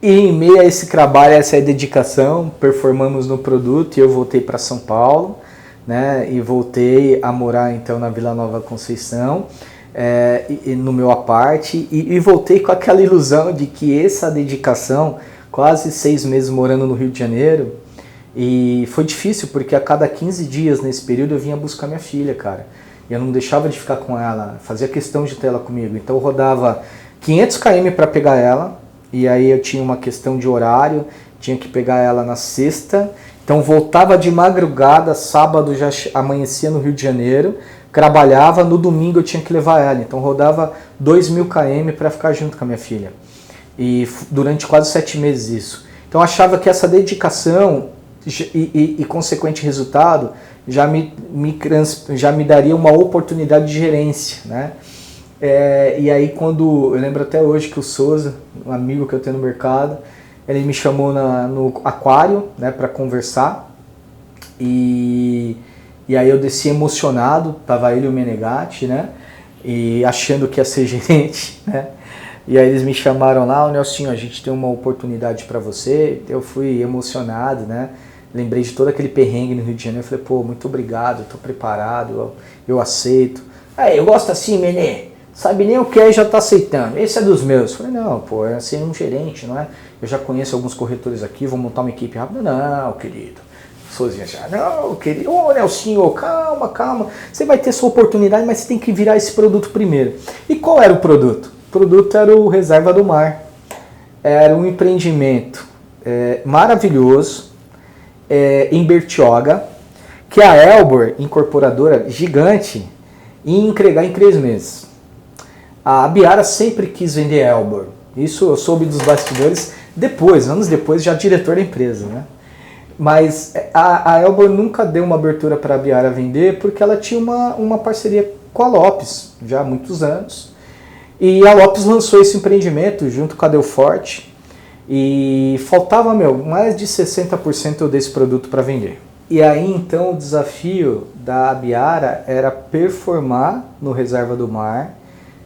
E em meio a esse trabalho, essa dedicação, performamos no produto e eu voltei para São Paulo, né? E voltei a morar então na Vila Nova Conceição, no meu aparte, e voltei com aquela ilusão de que essa dedicação, quase 6 meses morando no Rio de Janeiro, e foi difícil porque a cada 15 dias nesse período eu vinha buscar minha filha, cara. E eu não deixava de ficar com ela, fazia questão de ter ela comigo. Então eu rodava 500 km para pegar ela, e aí eu tinha uma questão de horário, tinha que pegar ela na sexta, então voltava de madrugada, sábado já amanhecia no Rio de Janeiro, trabalhava, no domingo eu tinha que levar ela, então rodava 2.000 km para ficar junto com a minha filha. E durante quase 7 meses isso. Então eu achava que essa dedicação e consequente resultado já me daria uma oportunidade de gerência, né? E aí quando, eu lembro até hoje que o Souza, um amigo que eu tenho no mercado, ele me chamou no aquário, né, para conversar, e aí eu desci emocionado, tava ele e o Menegatti, né, e achando que ia ser gerente, né, e aí eles me chamaram lá, o Nelsinho, a gente tem uma oportunidade para você. Eu fui emocionado, né, lembrei de todo aquele perrengue no Rio de Janeiro, eu falei, pô, muito obrigado, eu tô preparado, eu aceito. Aí, eu gosto assim, Menê, sabe nem o que é e já tá aceitando, esse é dos meus. Eu falei, não, pô, é ser um gerente, não é? Eu já conheço alguns corretores aqui, vou montar uma equipe rápida. Não, querido. Sozinha já, não, querido, ô Nelsinho, calma, você vai ter sua oportunidade, mas você tem que virar esse produto primeiro. E qual era o produto? O produto era o Reserva do Mar. Era um empreendimento maravilhoso, em Bertioga, que a Elbor, incorporadora gigante, ia entregar em 3 meses. A Abiara sempre quis vender Elbor. Isso eu soube dos bastidores depois, anos depois, já diretor da empresa, né? Mas a Elbor nunca deu uma abertura para a Abiara vender porque ela tinha uma parceria com a Lopes já há muitos anos. E a Lopes lançou esse empreendimento junto com a Delforte e faltava, mais de 60% desse produto para vender. E aí então o desafio da Abiara era performar no Reserva do Mar,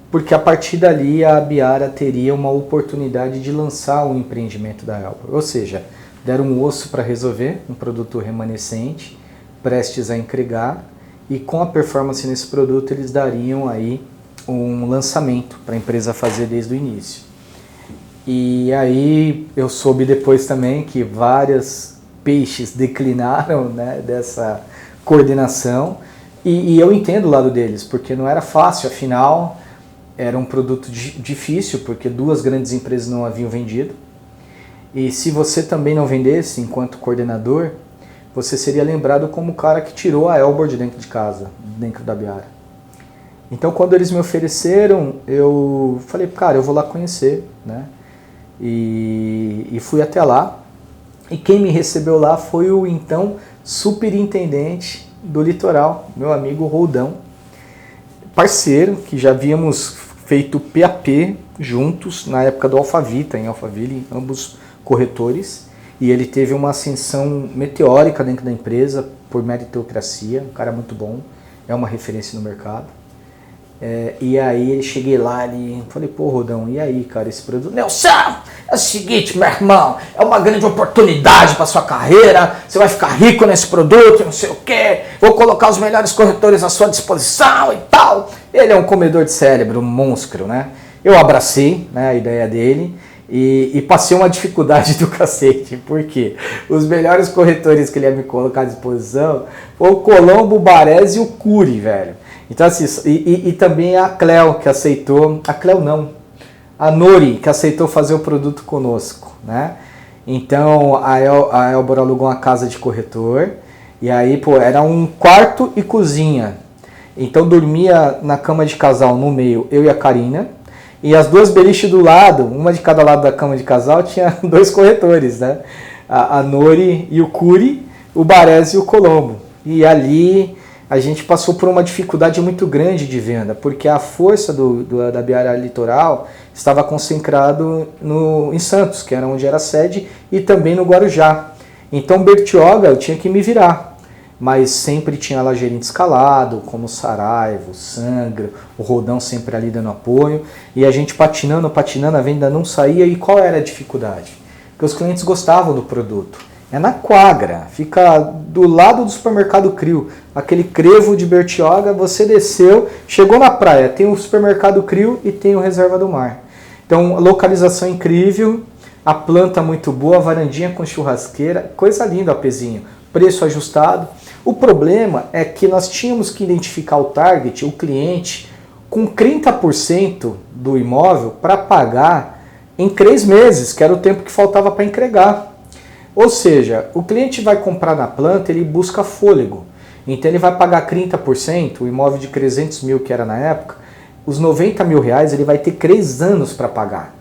porque a partir dali a Abiara teria uma oportunidade de lançar um empreendimento da Elbor. Ou seja, deram um osso para resolver, um produto remanescente, prestes a entregar, e com a performance nesse produto eles dariam aí um lançamento para a empresa fazer desde o início. E aí eu soube depois também que vários peixes declinaram, né, dessa coordenação, e eu entendo o lado deles, porque não era fácil, afinal era um produto difícil, porque 2 grandes empresas não haviam vendido. E se você também não vendesse enquanto coordenador, você seria lembrado como o cara que tirou a Elbor de dentro de casa, dentro da Abiara. Então quando eles me ofereceram, eu falei, cara, eu vou lá conhecer, né? E fui até lá. E quem me recebeu lá foi o então superintendente do litoral, meu amigo Roldão, parceiro, que já havíamos feito PAP juntos na época do Alphavita, em Alphaville, ambos corretores, e ele teve uma ascensão meteórica dentro da empresa por meritocracia, um cara muito bom, é uma referência no mercado. E aí eu cheguei lá e falei, pô, Rodão, e aí, cara, esse produto? Nelson, é o seguinte, meu irmão, é uma grande oportunidade para sua carreira, você vai ficar rico nesse produto, não sei o quê, vou colocar os melhores corretores à sua disposição e tal. Ele é um comedor de cérebro, um monstro, né? Eu abracei, né, a ideia dele e passei uma dificuldade do cacete, porque os melhores corretores que ele ia me colocar à disposição foi o Colombo, o Baresi e o Cury, velho. Então assim, e também a Cleo, que aceitou, a Cleo não, a Nori, que aceitou fazer o produto conosco, né? Então a Elbor alugou uma casa de corretor, e aí, pô, era um quarto e cozinha. Então dormia na cama de casal no meio, eu e a Karina, e as 2 beliches do lado, uma de cada lado da cama de casal, tinha 2 corretores, né? A Nori e o Cury, o Baresi e o Colombo. E ali a gente passou por uma dificuldade muito grande de venda, porque a força da Abiara Litoral estava concentrado em Santos, que era onde era a sede, e também no Guarujá. Então Bertioga eu tinha que me virar, mas sempre tinha lá gerente escalado, como o Saraiva, o Sangra, o Rodão sempre ali dando apoio, e a gente patinando, a venda não saía. E qual era a dificuldade? porque os clientes gostavam do produto. É na Quagra, fica do lado do supermercado Crio, aquele crevo de Bertioga, você desceu, chegou na praia, tem o supermercado Crio e tem o Reserva do Mar. Então, localização incrível, a planta muito boa, a varandinha com churrasqueira, coisa linda o apezinho, preço ajustado. O problema é que nós tínhamos que identificar o target, o cliente, com 30% do imóvel para pagar em 3 meses, que era o tempo que faltava para entregar. Ou seja, o cliente vai comprar na planta, ele busca fôlego. Então ele vai pagar 30%, o imóvel de 300 mil que era na época, os 90 mil reais ele vai ter 3 anos para pagar.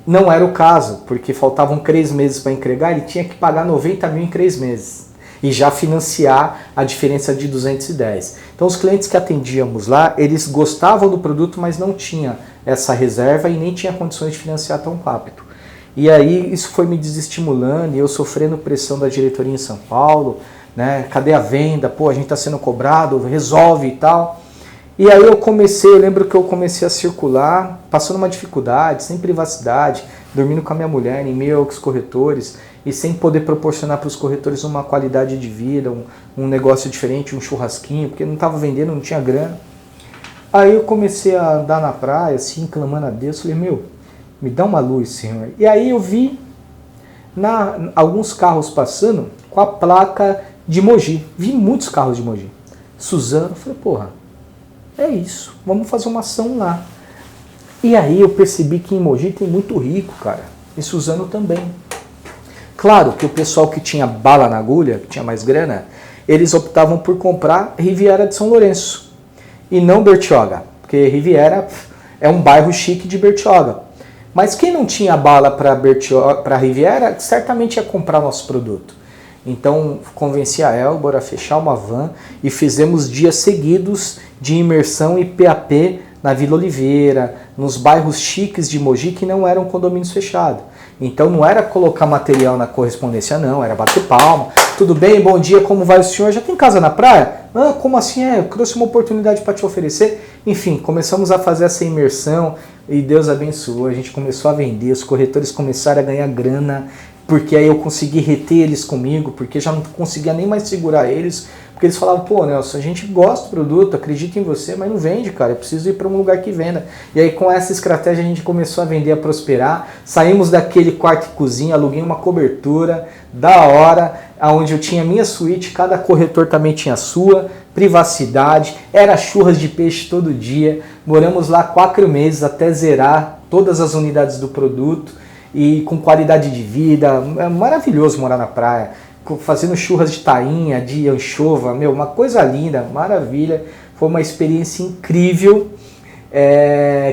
Não era o caso, porque faltavam 3 meses para entregar, ele tinha que pagar 90 mil em 3 meses. E já financiar a diferença de 210. Então os clientes que atendíamos lá, eles gostavam do produto, mas não tinha essa reserva e nem tinha condições de financiar tão rápido. E aí isso foi me desestimulando e eu sofrendo pressão da diretoria em São Paulo, né? Cadê a venda? Pô, a gente está sendo cobrado, resolve e tal. E aí eu lembro que eu comecei a circular, passando uma dificuldade, sem privacidade, dormindo com a minha mulher, em meio aos corretores, e sem poder proporcionar para os corretores uma qualidade de vida, um negócio diferente, um churrasquinho, porque não estava vendendo, não tinha grana. Aí eu comecei a andar na praia, assim, clamando a Deus, falei, me dá uma luz, Senhor. E aí eu vi alguns carros passando com a placa de Mogi. Vi muitos carros de Mogi. Suzano, falei, porra, é isso, vamos fazer uma ação lá. E aí eu percebi que em Mogi tem muito rico, cara. E Suzano também. Claro que o pessoal que tinha bala na agulha, que tinha mais grana, eles optavam por comprar Riviera de São Lourenço. E não Bertioga. Porque Riviera é um bairro chique de Bertioga. Mas quem não tinha bala para Riviera, certamente ia comprar nosso produto. Então, convenci a Elbor a fechar uma van e fizemos dias seguidos de imersão e PAP na Vila Oliveira, nos bairros chiques de Mogi que não eram condomínios fechados. Então não era colocar material na correspondência, não, era bater palma. Tudo bem, bom dia, como vai o senhor? Já tem casa na praia? Ah, como assim? Eu trouxe uma oportunidade para te oferecer. Enfim, começamos a fazer essa imersão e Deus abençoou. A gente começou a vender, os corretores começaram a ganhar grana, porque aí eu consegui reter eles comigo, porque já não conseguia nem mais segurar eles, porque eles falavam, pô, Nelson, a gente gosta do produto, acredita em você, mas não vende, cara, eu preciso ir para um lugar que venda. E aí com essa estratégia a gente começou a vender, a prosperar, saímos daquele quarto e cozinha, aluguei uma cobertura da hora, onde eu tinha minha suíte, cada corretor também tinha a sua, privacidade, era churras de peixe todo dia, moramos lá 4 meses até zerar todas as unidades do produto, e com qualidade de vida, é maravilhoso morar na praia, fazendo churras de tainha, de anchova, uma coisa linda, maravilha, foi uma experiência incrível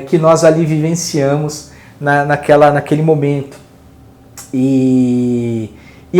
que nós ali vivenciamos naquele momento. E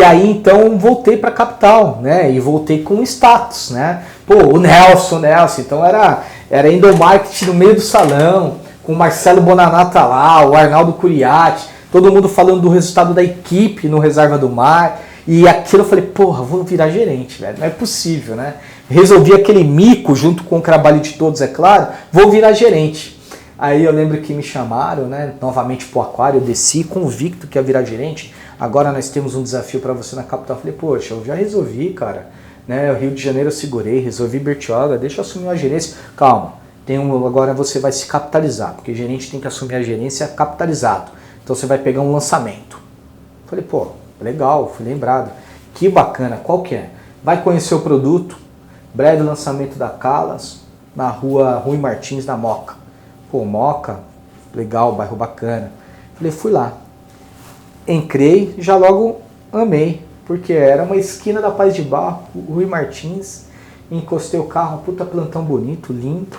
aí então voltei para a capital, né? E voltei com status, né? Pô, o Nelson, então era endomarketing no meio do salão, com o Marcelo Bonanata lá, o Arnaldo Curiati, todo mundo falando do resultado da equipe no Reserva do Mar. E aquilo eu falei, porra, vou virar gerente, velho, não é possível, né? Resolvi aquele mico junto com o trabalho de todos, é claro, vou virar gerente. Aí eu lembro que me chamaram, né, novamente pro Aquário, eu desci convicto que ia virar gerente. Agora nós temos um desafio para você na capital. Eu falei, poxa, eu já resolvi, cara, né? O Rio de Janeiro eu segurei, resolvi Bertioga, deixa eu assumir uma gerência. Calma, agora você vai se capitalizar, porque gerente tem que assumir a gerência capitalizado. Então você vai pegar um lançamento. Eu falei, pô, legal, fui lembrado. Que bacana, qual que é? Vai conhecer o produto, breve lançamento da Calas, na rua Rui Martins, na Moca. Pô, Moca, legal, bairro bacana. Falei, fui lá. Entrei, já logo amei, porque era uma esquina da Paz de Barro, Rui Martins, encostei o carro, puta plantão bonito, lindo.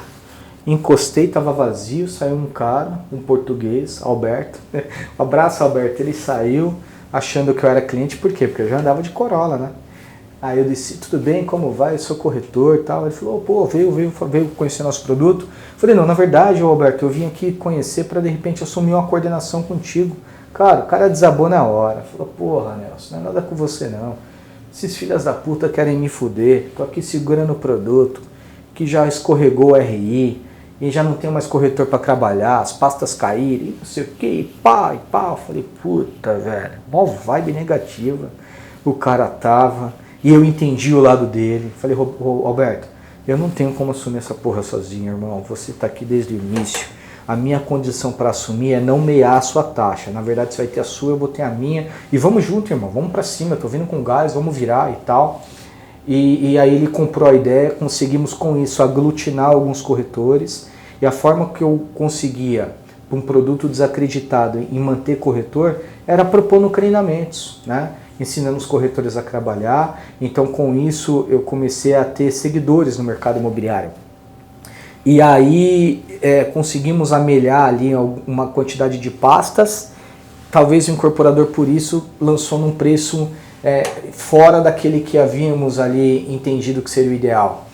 Encostei, tava vazio, saiu um cara, um português, Alberto. Um abraço, Alberto. Ele saiu achando que eu era cliente, por quê? Porque eu já andava de Corolla, né? Aí eu disse, tudo bem, como vai? Eu sou corretor e tal. Ele falou, pô, veio conhecer nosso produto. Falei, não, na verdade, Alberto, eu vim aqui conhecer para de repente assumir uma coordenação contigo. Cara, o cara desabou na hora. Falou, porra, Nelson, não é nada com você não. Esses filhas da puta querem me fuder. Tô aqui segurando o produto, que já escorregou o RI, e já não tenho mais corretor para trabalhar, as pastas caírem, não sei o que, e pá. Eu falei, puta, velho, mó vibe negativa o cara tava, e eu entendi o lado dele. Falei, Roberto, eu não tenho como assumir essa porra sozinho, irmão, você tá aqui desde o início. A minha condição para assumir é não meiar a sua taxa. Na verdade, você vai ter a sua, eu vou ter a minha. E vamos junto, irmão. Vamos para cima. Eu tô vindo com gás, vamos virar e tal. E aí ele comprou a ideia. Conseguimos com isso aglutinar alguns corretores. E a forma que eu conseguia, para um produto desacreditado, em manter corretor, era propondo treinamentos, né? Ensinando os corretores a trabalhar. Então, com isso, eu comecei a ter seguidores no mercado imobiliário. E aí conseguimos amelhar ali uma quantidade de pastas. Talvez o incorporador, por isso, lançou num preço fora daquele que havíamos ali entendido que seria o ideal.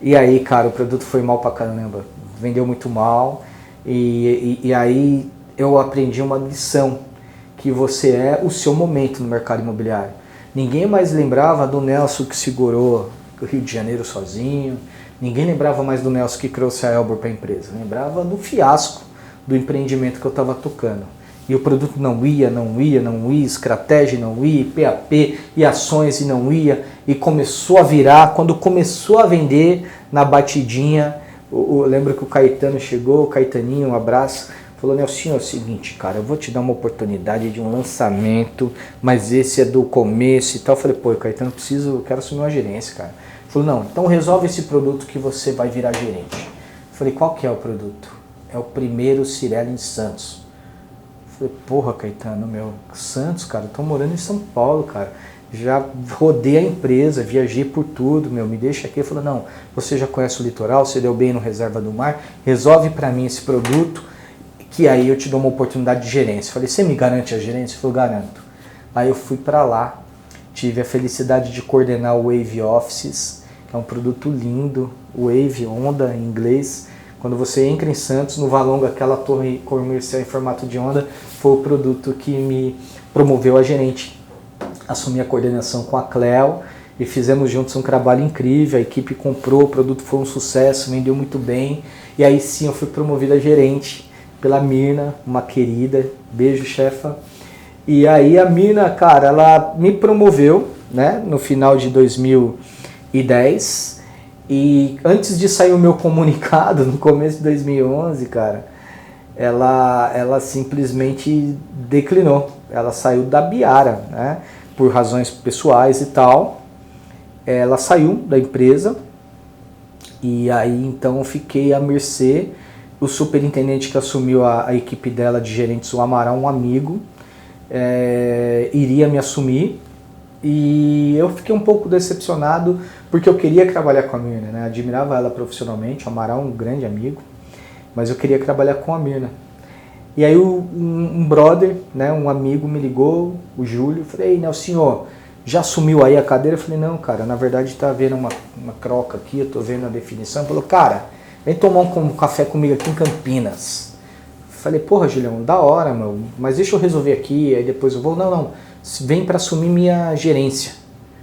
E aí, cara, o produto foi mal pra caramba. Vendeu muito mal. E aí eu aprendi uma lição, que você é o seu momento no mercado imobiliário. Ninguém mais lembrava do Nelson que segurou o Rio de Janeiro sozinho. Ninguém lembrava mais do Nelson que trouxe a Elbor para a empresa. Lembrava do fiasco do empreendimento que eu estava tocando. E o produto não ia, estratégia não ia, PAP e ações e não ia. E começou a virar. Quando começou a vender na batidinha, eu lembro que o Caetano chegou, o Caetaninho, um abraço, falou, Nelson, é o seguinte, cara, eu vou te dar uma oportunidade de um lançamento, mas esse é do começo e tal. Eu falei, pô, Caetano, eu quero assumir uma gerência, cara. Falou, não, então resolve esse produto que você vai virar gerente. Eu falei, qual que é o produto? É o primeiro Cirela em Santos. Eu falei, porra, Caetano, Santos, cara, eu tô morando em São Paulo, cara. Já rodei a empresa, viajei por tudo, me deixa aqui. Ele falou, não, você já conhece o litoral, você deu bem no Reserva do Mar, resolve pra mim esse produto, que aí eu te dou uma oportunidade de gerência. Eu falei, você me garante a gerência? Ele falou, garanto. Aí eu fui pra lá, tive a felicidade de coordenar o Wave Offices, é um produto lindo, Wave, onda em inglês. Quando você entra em Santos, no Valongo, aquela torre comercial em formato de onda, foi o produto que me promoveu a gerente. Assumi a coordenação com a Cleo e fizemos juntos um trabalho incrível, a equipe comprou, o produto foi um sucesso, vendeu muito bem. E aí sim eu fui promovido a gerente pela Mirna, uma querida, beijo chefa. E aí a Mirna, cara, ela me promoveu, né, no final de 2010, e antes de sair o meu comunicado, no começo de 2011, cara, ela simplesmente declinou, ela saiu da Biara, né, por razões pessoais e tal, ela saiu da empresa, e aí então eu fiquei à mercê. O superintendente que assumiu a equipe dela de gerentes, o Amaral, um amigo, iria me assumir. E eu fiquei um pouco decepcionado, porque eu queria trabalhar com a Mirna, né? Admirava ela profissionalmente, o Amaral é um grande amigo, mas eu queria trabalhar com a Mirna. E aí um brother, né, um amigo me ligou, o Júlio, falei, ei, Nelson, já assumiu aí a cadeira? Eu falei, não, cara, na verdade tá vendo uma croca aqui, eu tô vendo a definição. Ele falou, cara, vem tomar um café comigo aqui em Campinas. Falei, porra, Julião, da hora, mas deixa eu resolver aqui, aí depois eu vou. Não, vem para assumir minha gerência.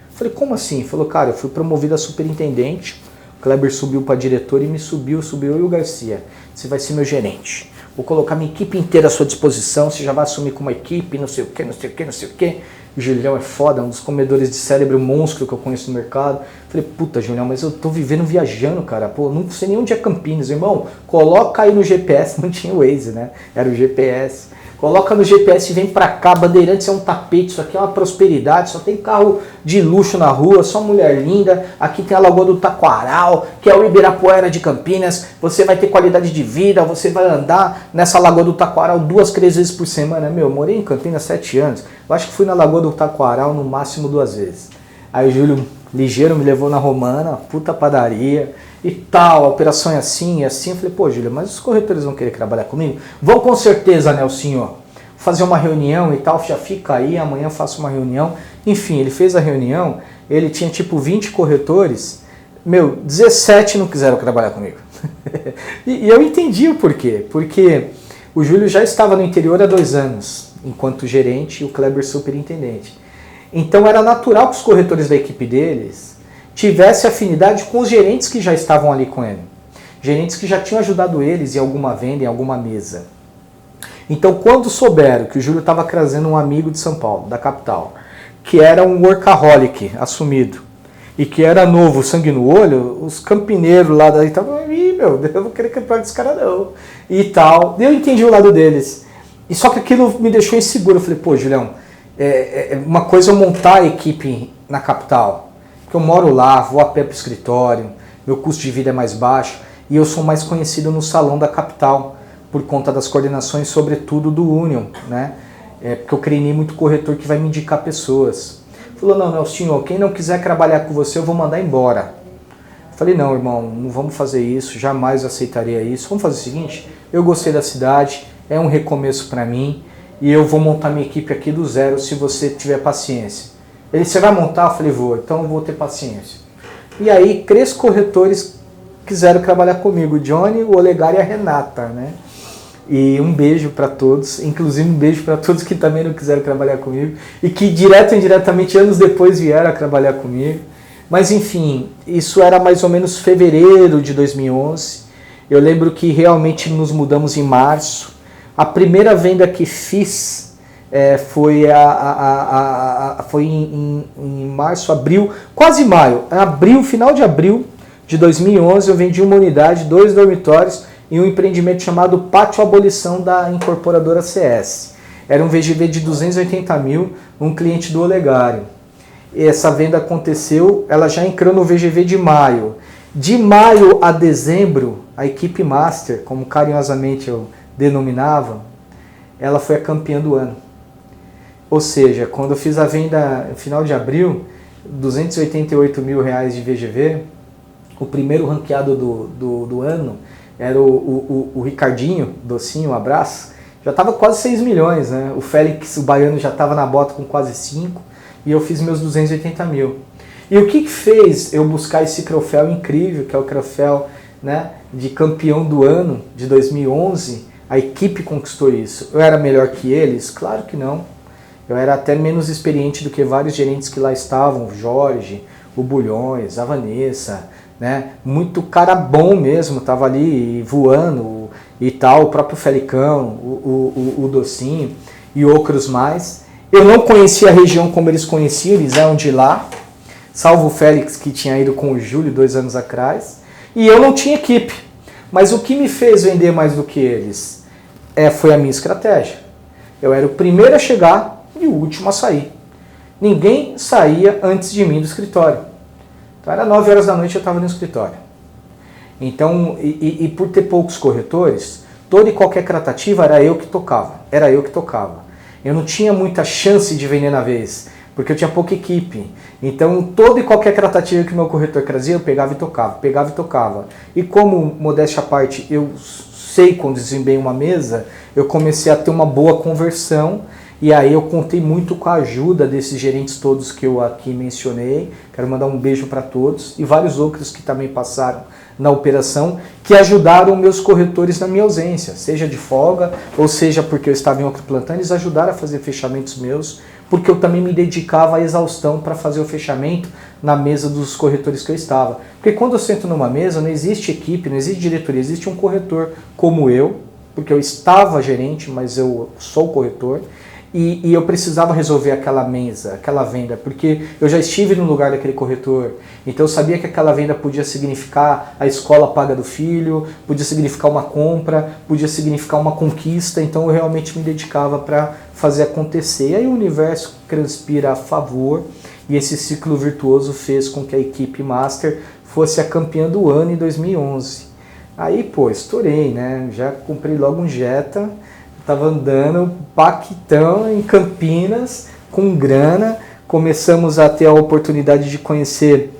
Falei, como assim? Falou, cara, eu fui promovido a superintendente, o Kleber subiu para diretor e me subiu eu e o Garcia. Você vai ser meu gerente. Vou colocar minha equipe inteira à sua disposição, você já vai assumir com uma equipe, não sei o que. O Julião é foda, um dos comedores de cérebro monstro que eu conheço no mercado. Falei, puta, Julião, mas eu tô vivendo viajando, cara. Pô, não sei nem onde é Campinas, irmão. Coloca aí no GPS, não tinha Waze, né? Era o GPS. Coloca no GPS e vem pra cá, Bandeirantes é um tapete, isso aqui é uma prosperidade, só tem carro de luxo na rua, só mulher linda, aqui tem a Lagoa do Taquaral, que é o Ibirapuera de Campinas, você vai ter qualidade de vida, você vai andar nessa Lagoa do Taquaral 2, 3 vezes por semana. Eu morei em Campinas 7 anos, eu acho que fui na Lagoa do Taquaral no máximo 2 vezes. Aí o Júlio ligeiro me levou na Romana, puta padaria e tal, a operação é assim e assim. Eu falei, pô, Júlio, mas os corretores vão querer trabalhar comigo? Vão com certeza, Nelsinho, fazer uma reunião e tal, já fica aí, amanhã eu faço uma reunião. Enfim, ele fez a reunião, ele tinha tipo 20 corretores, 17 não quiseram trabalhar comigo. E eu entendi o porquê, porque o Júlio já estava no interior há 2 anos, enquanto gerente, e o Kleber superintendente. Então era natural que os corretores da equipe deles tivessem afinidade com os gerentes que já estavam ali com ele. gerentes que já tinham ajudado eles em alguma venda, em alguma mesa. Então, quando souberam que o Júlio estava trazendo um amigo de São Paulo, da capital, que era um workaholic assumido, e que era novo, sangue no olho, os campineiros lá daí estavam, meu, eu vou querer campear desse cara não, e tal. E eu entendi o lado deles. E só que aquilo me deixou inseguro. Eu falei, pô, Julião, uma coisa é eu montar a equipe na capital, porque eu moro lá, vou a pé para o escritório, meu custo de vida é mais baixo, e eu sou mais conhecido no salão da capital, por conta das coordenações, sobretudo do Union, né? Porque eu treinei muito corretor que vai me indicar pessoas. Falou, não, Nelsinho, quem não quiser trabalhar com você, eu vou mandar embora. Falei, não, irmão, não vamos fazer isso, jamais aceitaria isso. Vamos fazer o seguinte, eu gostei da cidade, é um recomeço para mim, e eu vou montar minha equipe aqui do zero se você tiver paciência. Ele, você vai montar? Eu falei, vou, então eu vou ter paciência. E aí, 3 corretores quiseram trabalhar comigo, o Johnny, o Olegar e a Renata, né? E um beijo para todos, inclusive um beijo para todos que também não quiseram trabalhar comigo e que direto ou indiretamente anos depois vieram a trabalhar comigo. Mas enfim, isso era mais ou menos fevereiro de 2011. Eu lembro que realmente nos mudamos em março. A primeira venda que fiz foi em março, abril, quase maio. Abril, final de abril de 2011, eu vendi uma unidade, 2 dormitórios, em um empreendimento chamado Pátio Abolição da incorporadora CS. Era um VGV de 280 mil, um cliente do Olegário. Essa venda aconteceu, ela já entrou no VGV de maio. De maio a dezembro, a equipe Master, como carinhosamente eu denominava, ela foi a campeã do ano. Ou seja, quando eu fiz a venda no final de abril, 288 mil reais de VGV, o primeiro ranqueado do ano, era o Ricardinho, docinho, um abraço, já estava quase 6 milhões, né? O Félix, o baiano, já estava na bota com quase 5, e eu fiz meus 280 mil. E o que fez eu buscar esse troféu incrível, que é o troféu, né, de campeão do ano de 2011? A equipe conquistou isso. Eu era melhor que eles? Claro que não. Eu era até menos experiente do que vários gerentes que lá estavam, o Jorge, o Bulhões, a Vanessa, né? Muito cara bom mesmo, tava ali voando e tal, o próprio Felicão, o Docinho e outros mais. Eu não conhecia a região como eles conheciam, eles eram de lá, salvo o Félix que tinha ido com o Júlio 2 anos atrás, e eu não tinha equipe. Mas o que me fez vender mais do que eles foi a minha estratégia. Eu era o primeiro a chegar e o último a sair. Ninguém saía antes de mim do escritório. Então era 9 horas da noite eu estava no escritório. Então, e por ter poucos corretores, toda e qualquer tratativa era eu que tocava. Eu não tinha muita chance de vender na vez, porque eu tinha pouca equipe. Então, toda e qualquer tratativa que o meu corretor trazia, eu pegava e tocava. E como, modéstia à parte, eu sei conduzir bem uma mesa, eu comecei a ter uma boa conversão. E aí eu contei muito com a ajuda desses gerentes todos que eu aqui mencionei. Quero mandar um beijo para todos e vários outros que também passaram na operação, que ajudaram meus corretores na minha ausência, seja de folga ou seja porque eu estava em outro plantão, eles ajudaram a fazer fechamentos meus, porque eu também me dedicava à exaustão para fazer o fechamento na mesa dos corretores que eu estava. Porque quando eu sento numa mesa, não existe equipe, não existe diretoria, existe um corretor como eu, porque eu estava gerente, mas eu sou corretor. E eu precisava resolver aquela mesa, aquela venda, porque eu já estive no lugar daquele corretor, então eu sabia que aquela venda podia significar a escola paga do filho, podia significar uma compra, podia significar uma conquista, então eu realmente me dedicava para fazer acontecer. E aí o universo conspira a favor, e esse ciclo virtuoso fez com que a equipe Master fosse a campeã do ano em 2011. Aí, pô, estourei, né? Já comprei logo um Jetta. Estava andando paquitão em Campinas, com grana, começamos a ter a oportunidade de conhecer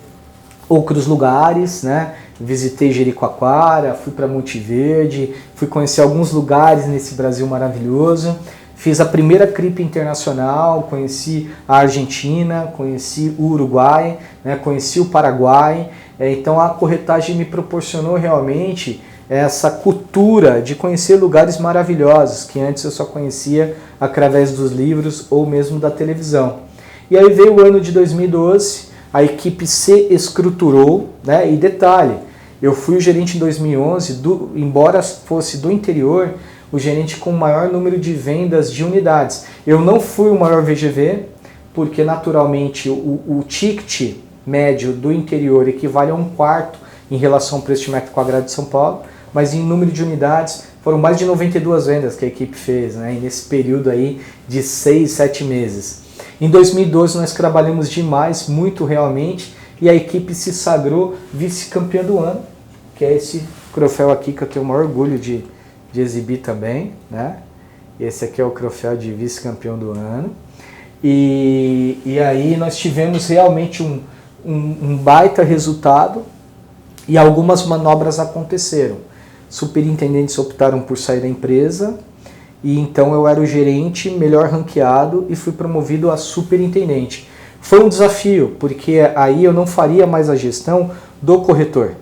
outros lugares, né? Visitei Jericoacoara, fui para Monte Verde, fui conhecer alguns lugares nesse Brasil maravilhoso, fiz a primeira CRIP internacional, conheci a Argentina, conheci o Uruguai, né? Conheci o Paraguai, então a corretagem me proporcionou realmente essa cultura de conhecer lugares maravilhosos, que antes eu só conhecia através dos livros ou mesmo da televisão. E aí veio o ano de 2012, a equipe se estruturou, né? E detalhe, Eu fui o gerente em 2011, embora fosse do interior, o gerente com o maior número de vendas de unidades. Eu não fui o maior VGV, porque naturalmente o ticket médio do interior equivale a 1/4 em relação ao preço de metro quadrado de São Paulo, mas em número de unidades foram mais de 92 vendas que a equipe fez, né, nesse período aí de 6, 7 meses. Em 2012 nós trabalhamos demais, muito realmente, e a equipe se sagrou vice-campeã do ano, que é esse troféu aqui que eu tenho o maior orgulho de exibir também, né? Esse aqui é o troféu de vice-campeão do ano. E aí nós tivemos realmente um baita resultado e algumas manobras aconteceram. Superintendentes optaram por sair da empresa e então eu era o gerente melhor ranqueado e fui promovido a superintendente. Foi um desafio, porque aí eu não faria mais a gestão do corretor,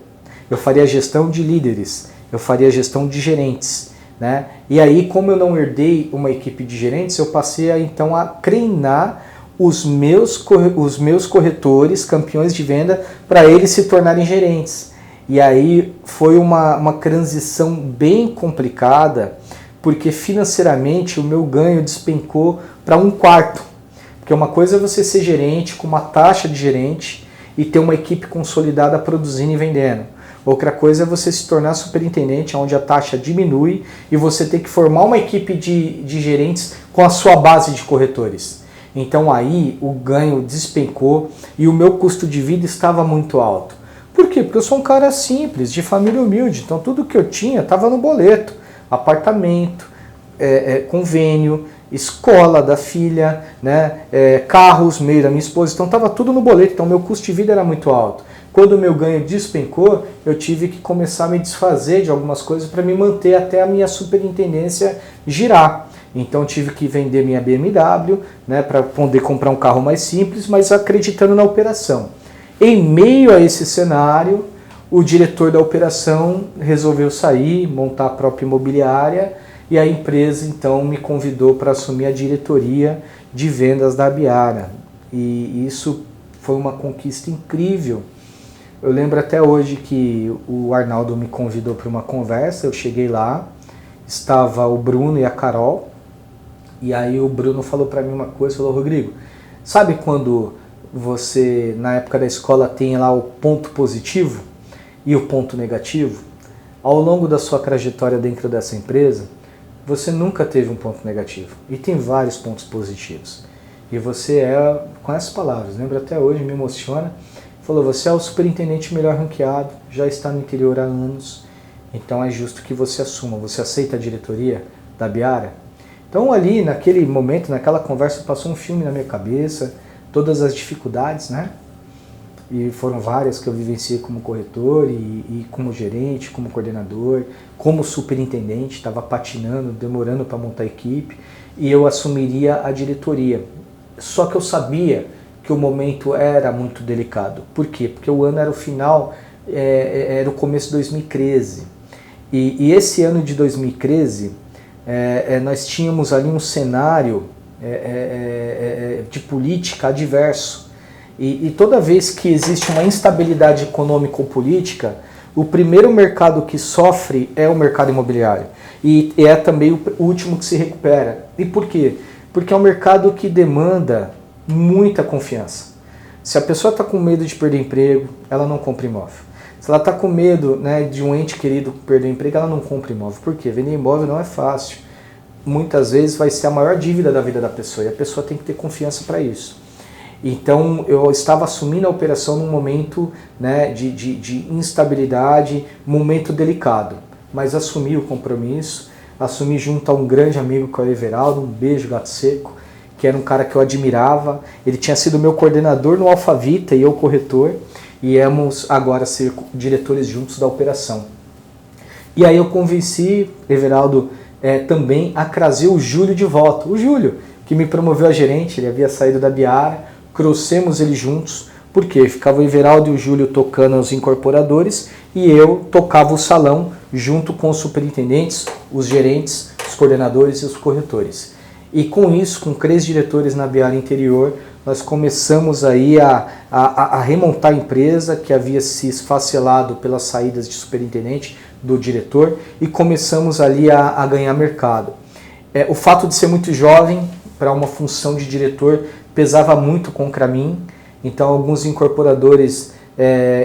eu faria a gestão de líderes, eu faria a gestão de gerentes, né? E aí, como eu não herdei uma equipe de gerentes, eu passei então a treinar os meus corretores, campeões de venda, para eles se tornarem gerentes. E aí foi uma transição bem complicada, porque financeiramente o meu ganho despencou para 1/4. Porque uma coisa é você ser gerente com uma taxa de gerente e ter uma equipe consolidada produzindo e vendendo. Outra coisa é você se tornar superintendente, onde a taxa diminui e você tem que formar uma equipe de gerentes com a sua base de corretores. Então aí o ganho despencou e o meu custo de vida estava muito alto. Por quê? Porque eu sou um cara simples, de família humilde, então tudo que eu tinha estava no boleto. Apartamento, convênio, escola da filha, né, carros, meio da minha esposa, então estava tudo no boleto, então meu custo de vida era muito alto. Quando o meu ganho despencou, eu tive que começar a me desfazer de algumas coisas para me manter até a minha superintendência girar. Então tive que vender minha BMW, né, para poder comprar um carro mais simples, mas acreditando na operação. Em meio a esse cenário, o diretor da operação resolveu sair, montar a própria imobiliária, e a empresa então me convidou para assumir a diretoria de vendas da Abiara. E isso foi uma conquista incrível. Eu lembro até hoje que o Arnaldo me convidou para uma conversa, eu cheguei lá, estava o Bruno e a Carol, e aí o Bruno falou para mim uma coisa, falou: Rodrigo, sabe quando você, na época da escola, tem lá o ponto positivo e o ponto negativo? Ao longo da sua trajetória dentro dessa empresa, você nunca teve um ponto negativo, e tem vários pontos positivos. E você com essas palavras, lembro até hoje, me emociona, falou: você é o superintendente melhor ranqueado, já está no interior há anos, então é justo que você assuma. Você aceita a diretoria da Abiara? Então ali, naquele momento, naquela conversa, passou um filme na minha cabeça, todas as dificuldades, né? E foram várias que eu vivenciei como corretor e como gerente, como coordenador, como superintendente, estava patinando, demorando para montar a equipe, e eu assumiria a diretoria. Só que eu sabia que o momento era muito delicado. Por quê? Porque o ano era o final, era o começo de 2013. E esse ano de 2013, nós tínhamos ali um cenário de política adverso. E toda vez que existe uma instabilidade econômica ou política, o primeiro mercado que sofre é o mercado imobiliário. E é também o último que se recupera. E por quê? Porque é um mercado que demanda muita confiança. Se a pessoa está com medo de perder emprego, ela não compra imóvel. Se ela está com medo, né, de um ente querido perder emprego, ela não compra imóvel. Por quê? Vender imóvel não é fácil. Muitas vezes vai ser a maior dívida da vida da pessoa e a pessoa tem que ter confiança para isso. Então eu estava assumindo a operação num momento, né, de instabilidade, momento delicado, mas assumi o compromisso, assumi junto a um grande amigo que é o Everaldo, um beijo, gato seco, que era um cara que eu admirava. Ele tinha sido meu coordenador no Alphavita e eu corretor, e íamos agora ser diretores juntos da operação. E aí eu convenci Everaldo também a trazer o Júlio de volta. O Júlio, que me promoveu a gerente, ele havia saído da Abiara, trouxemos ele juntos, porque ficava o Everaldo e o Júlio tocando os incorporadores e eu tocava o salão junto com os superintendentes, os gerentes, os coordenadores e os corretores. E com isso, com 3 diretores na Abiara interior, nós começamos aí a remontar a empresa que havia se esfacelado pelas saídas de superintendente, do diretor, e começamos ali a ganhar mercado. O fato de ser muito jovem para uma função de diretor pesava muito contra mim, então alguns incorporadores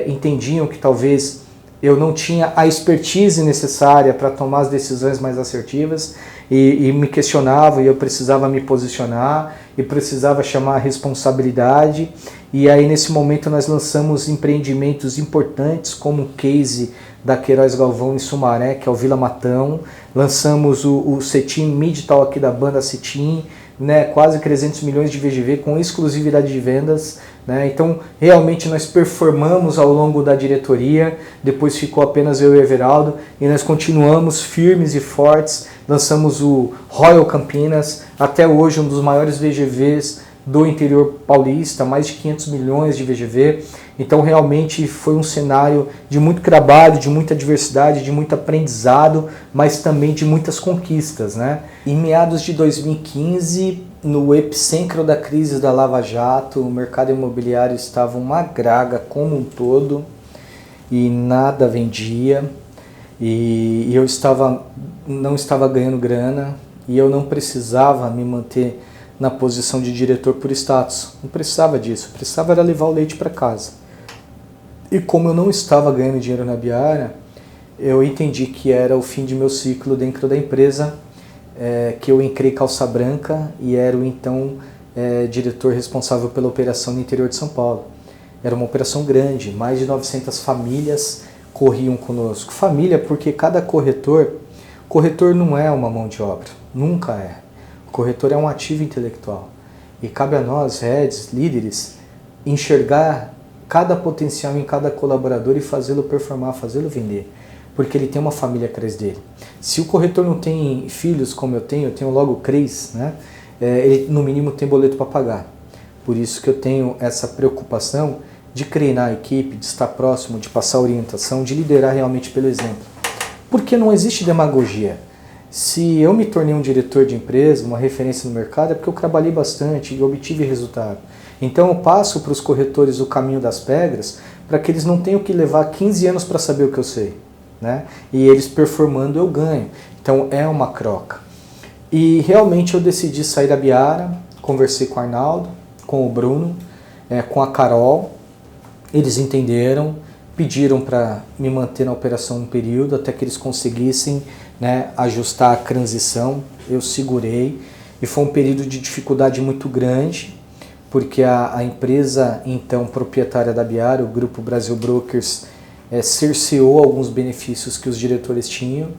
entendiam que talvez eu não tinha a expertise necessária para tomar as decisões mais assertivas e me questionavam, e eu precisava me posicionar e precisava chamar a responsabilidade. E aí nesse momento nós lançamos empreendimentos importantes como o case da Queiroz Galvão em Sumaré, que é o Vila Matão. Lançamos o Cetim Midtal aqui da banda Cetim, né, quase 300 milhões de VGV com exclusividade de vendas, né? Então realmente nós performamos ao longo da diretoria, depois ficou apenas eu e o Everaldo, e nós continuamos firmes e fortes. Lançamos o Royal Campinas, até hoje um dos maiores VGVs do interior paulista, mais de 500 milhões de VGV. Então realmente foi um cenário de muito trabalho, de muita diversidade, de muito aprendizado, mas também de muitas conquistas, né? Em meados de 2015, no epicentro da crise da Lava Jato, o mercado imobiliário estava uma draga como um todo e nada vendia, e eu não estava ganhando grana, e eu não precisava me manter na posição de diretor por status. Não precisava disso, eu precisava era levar o leite para casa. E como eu não estava ganhando dinheiro na Biara, eu entendi que era o fim de meu ciclo dentro da empresa, que eu entrei calça branca e era o então diretor responsável pela operação no interior de São Paulo. Era uma operação grande, mais de 900 famílias corriam conosco. Família porque cada corretor não é uma mão de obra, nunca é. O corretor é um ativo intelectual e cabe a nós, heads, líderes, enxergar cada potencial em cada colaborador e fazê-lo performar, fazê-lo vender, porque ele tem uma família atrás dele. Se o corretor não tem filhos como eu tenho logo 3, né? Ele no mínimo tem boleto para pagar. Por isso que eu tenho essa preocupação de treinar a equipe, de estar próximo, de passar orientação, de liderar realmente pelo exemplo. Porque não existe demagogia. Se eu me tornei um diretor de empresa, uma referência no mercado, é porque eu trabalhei bastante e obtive resultado. Então eu passo para os corretores o caminho das pedras para que eles não tenham que levar 15 anos para saber o que eu sei, né? E eles performando eu ganho. Então é uma troca. E realmente eu decidi sair da Biara, conversei com o Arnaldo, com o Bruno, com a Carol. Eles entenderam, pediram para me manter na operação um período até que eles conseguissem, né, ajustar a transição. Eu segurei e foi um período de dificuldade muito grande, porque a empresa então proprietária da Biara, o Grupo Brasil Brokers, cerceou alguns benefícios que os diretores tinham.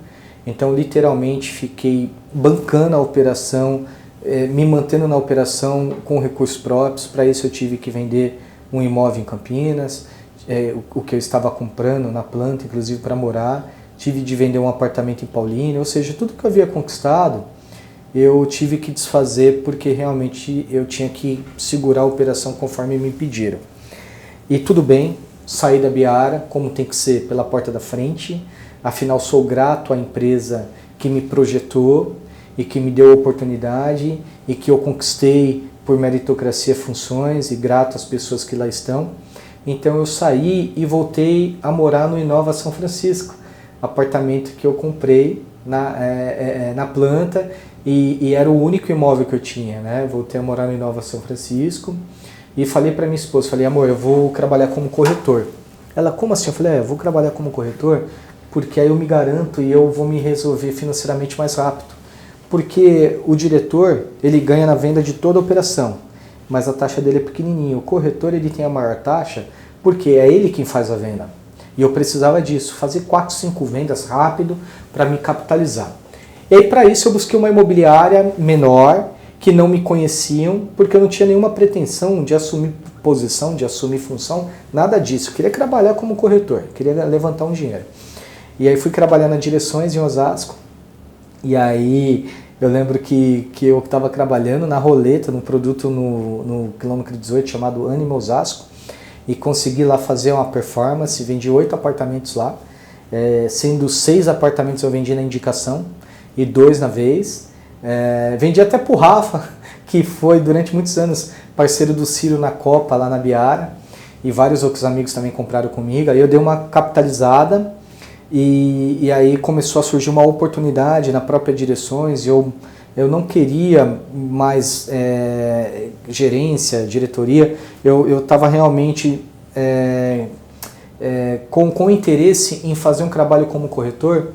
Então literalmente fiquei bancando a operação, me mantendo na operação com recursos próprios. Para isso eu tive que vender um imóvel em Campinas, o que eu estava comprando na planta, inclusive para morar. Tive de vender um apartamento em Paulínia, ou seja, tudo que eu havia conquistado eu tive que desfazer porque realmente eu tinha que segurar a operação conforme me pediram. E tudo bem, saí da Biara como tem que ser, pela porta da frente. Afinal sou grato à empresa que me projetou e que me deu a oportunidade e que eu conquistei por meritocracia funções, e grato às pessoas que lá estão. Então eu saí e voltei a morar no Inova São Francisco, apartamento que eu comprei na planta, e era o único imóvel que eu tinha, né? Voltei a morar no Inova São Francisco e falei para minha esposa, falei, amor, eu vou trabalhar como corretor. Ela, como assim? Eu falei, eu vou trabalhar como corretor porque aí eu me garanto e eu vou me resolver financeiramente mais rápido. Porque o diretor, ele ganha na venda de toda a operação, mas a taxa dele é pequenininha. O corretor, ele tem a maior taxa porque é ele quem faz a venda. E eu precisava disso, fazer 4, 5 vendas rápido para me capitalizar. E aí para isso eu busquei uma imobiliária menor, que não me conheciam, porque eu não tinha nenhuma pretensão de assumir posição, de assumir função, nada disso. Eu queria trabalhar como corretor, queria levantar um dinheiro. E aí fui trabalhar nas direções em Osasco, e aí eu lembro que eu estava trabalhando na roleta, num produto no quilômetro 18 chamado Anima Osasco, e consegui lá fazer uma performance, vendi 8 apartamentos lá, sendo 6 apartamentos eu vendi na indicação e 2 na vez. Vendi até pro Rafa, que foi durante muitos anos parceiro do Ciro na Copa lá na Biara, e vários outros amigos também compraram comigo. Aí eu dei uma capitalizada e aí começou a surgir uma oportunidade na própria Direções. Eu não queria mais gerência, diretoria, eu estava realmente com interesse em fazer um trabalho como corretor,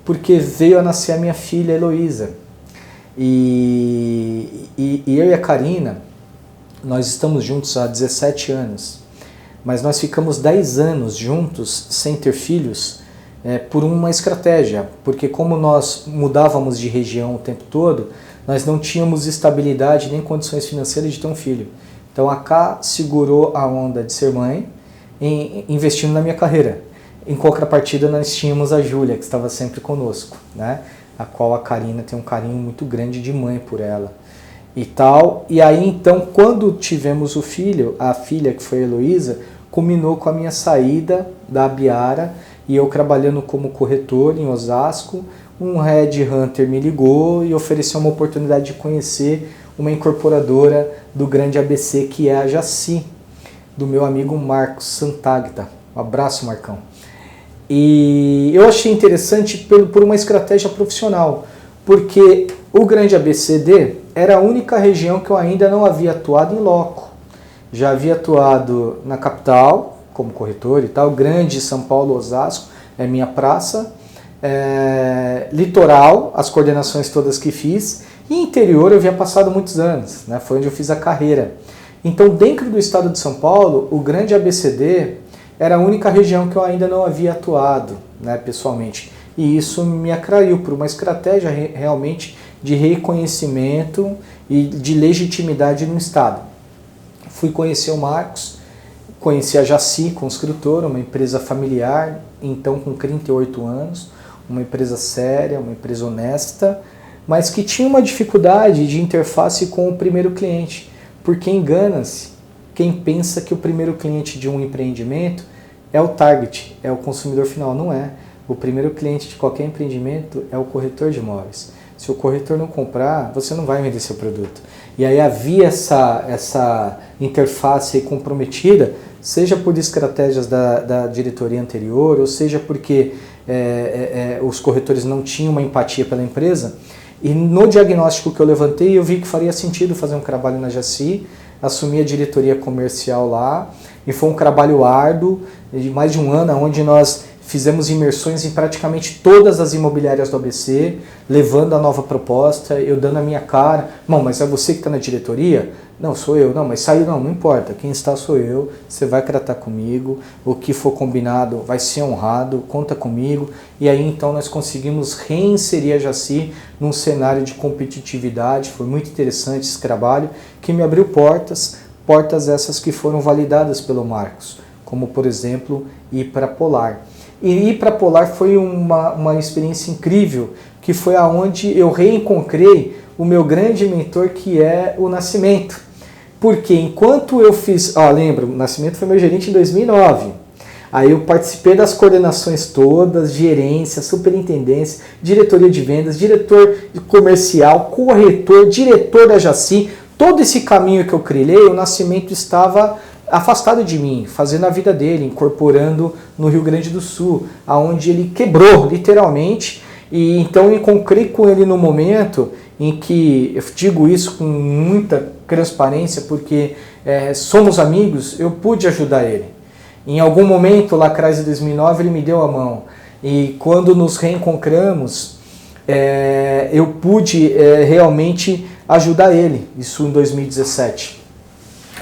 porque veio a nascer a minha filha Heloísa. E eu e a Karina, nós estamos juntos há 17 anos, mas nós ficamos 10 anos juntos sem ter filhos por uma estratégia, porque como nós mudávamos de região o tempo todo, nós não tínhamos estabilidade nem condições financeiras de ter um filho. Então a Ká segurou a onda de ser mãe, investindo na minha carreira. Em contrapartida, nós tínhamos a Júlia, que estava sempre conosco, né? A qual a Karina tem um carinho muito grande de mãe por ela e tal. E aí então, quando tivemos o filho, a filha que foi a Heloísa, culminou com a minha saída da Biara e eu trabalhando como corretor em Osasco. Um headhunter me ligou e ofereceu uma oportunidade de conhecer uma incorporadora do grande ABC, que é a Jaci, do meu amigo Marcos Santagata. Um abraço, Marcão. E eu achei interessante por uma estratégia profissional, porque o grande ABCD era a única região que eu ainda não havia atuado em loco. Já havia atuado na capital, como corretor e tal, grande São Paulo, Osasco, é minha praça, litoral, as coordenações todas que fiz, e interior eu havia passado muitos anos, né? Foi onde eu fiz a carreira. Então, dentro do estado de São Paulo, o grande ABCD era a única região que eu ainda não havia atuado, né, pessoalmente. E isso me atraiu por uma estratégia realmente de reconhecimento e de legitimidade no estado. Fui conhecer o Marcos, conheci a Jaci Construtora, uma empresa familiar, então com 38 anos, uma empresa séria, uma empresa honesta, mas que tinha uma dificuldade de interface com o primeiro cliente, porque engana-se quem pensa que o primeiro cliente de um empreendimento é o target, é o consumidor final. Não é. O primeiro cliente de qualquer empreendimento é o corretor de imóveis. Se o corretor não comprar, você não vai vender seu produto. E aí havia essa interface comprometida, seja por estratégias da diretoria anterior, ou seja porque os corretores não tinham uma empatia pela empresa. E no diagnóstico que eu levantei, eu vi que faria sentido fazer um trabalho na Jaci, assumi a diretoria comercial lá, e foi um trabalho árduo, de mais de um ano, onde nós fizemos imersões em praticamente todas as imobiliárias do ABC, levando a nova proposta, eu dando a minha cara. Bom, mas é você que está na diretoria? Não, sou eu. Não, mas saiu, não importa. Quem está sou eu, você vai tratar comigo, o que for combinado vai ser honrado, conta comigo. E aí então nós conseguimos reinserir a Jaci num cenário de competitividade. Foi muito interessante esse trabalho, que me abriu portas essas que foram validadas pelo Marcos, como por exemplo ir para Polar. E ir para Polar foi uma experiência incrível, que foi aonde eu reencontrei o meu grande mentor, que é o Nascimento. Porque enquanto eu fiz... lembra, o Nascimento foi meu gerente em 2009. Aí eu participei das coordenações todas, gerência, superintendência, diretoria de vendas, diretor comercial, corretor, diretor da Jaci. Todo esse caminho que eu trilhei, o Nascimento estava afastado de mim, fazendo a vida dele, incorporando no Rio Grande do Sul, aonde ele quebrou, literalmente. E então eu encontrei com ele no momento em que, eu digo isso com muita transparência, porque somos amigos, eu pude ajudar ele. Em algum momento, lá atrás de 2009, ele me deu a mão. E quando nos reencontramos, eu pude realmente ajudar ele, isso em 2017.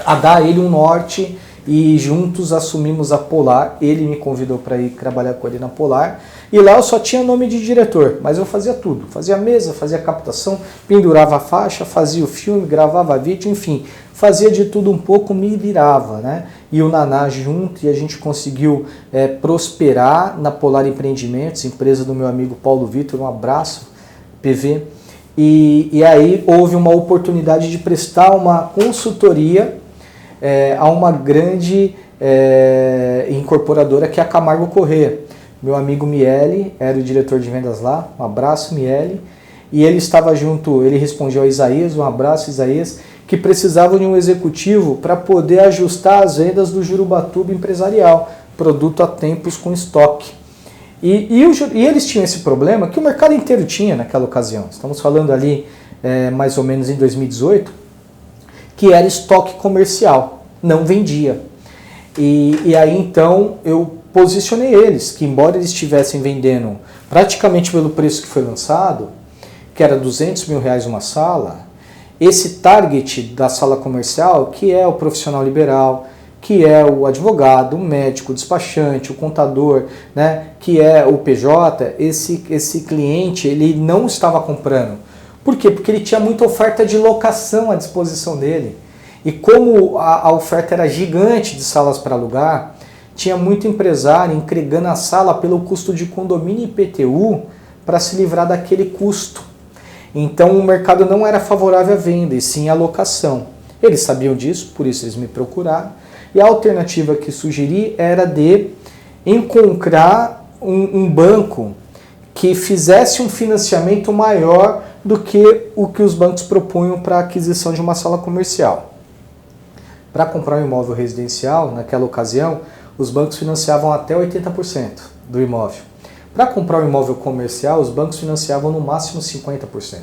A dar a ele um norte, e juntos assumimos a Polar. Ele me convidou para ir trabalhar com ele na Polar, e lá eu só tinha nome de diretor, mas eu fazia tudo, fazia mesa, fazia captação, pendurava a faixa, fazia o filme, gravava vídeo, enfim, fazia de tudo um pouco, me virava, né? E o Naná junto, e a gente conseguiu prosperar na Polar Empreendimentos, empresa do meu amigo Paulo Vitor, um abraço, PV. E aí houve uma oportunidade de prestar uma consultoria a uma grande incorporadora, que é a Camargo Corrêa. Meu amigo Miele era o diretor de vendas lá, um abraço Miele, e ele estava junto, ele respondia ao Isaías, um abraço Isaías, que precisavam de um executivo para poder ajustar as vendas do Jurubatuba empresarial, produto a tempos com estoque. E eles tinham esse problema que o mercado inteiro tinha naquela ocasião. Estamos falando ali mais ou menos em 2018, que era estoque comercial, não vendia. E aí então eu posicionei eles, que embora eles estivessem vendendo praticamente pelo preço que foi lançado, que era R$200 mil uma sala, esse target da sala comercial, que é o profissional liberal, que é o advogado, o médico, o despachante, o contador, né, que é o PJ, esse cliente ele não estava comprando. Por quê? Porque ele tinha muita oferta de locação à disposição dele. E como a oferta era gigante de salas para alugar, tinha muito empresário entregando a sala pelo custo de condomínio e IPTU para se livrar daquele custo. Então o mercado não era favorável à venda, e sim à locação. Eles sabiam disso, por isso eles me procuraram. E a alternativa que sugeri era de encontrar um banco que fizesse um financiamento maior do que o que os bancos propunham para a aquisição de uma sala comercial. Para comprar um imóvel residencial, naquela ocasião, os bancos financiavam até 80% do imóvel. Para comprar um imóvel comercial, os bancos financiavam no máximo 50%.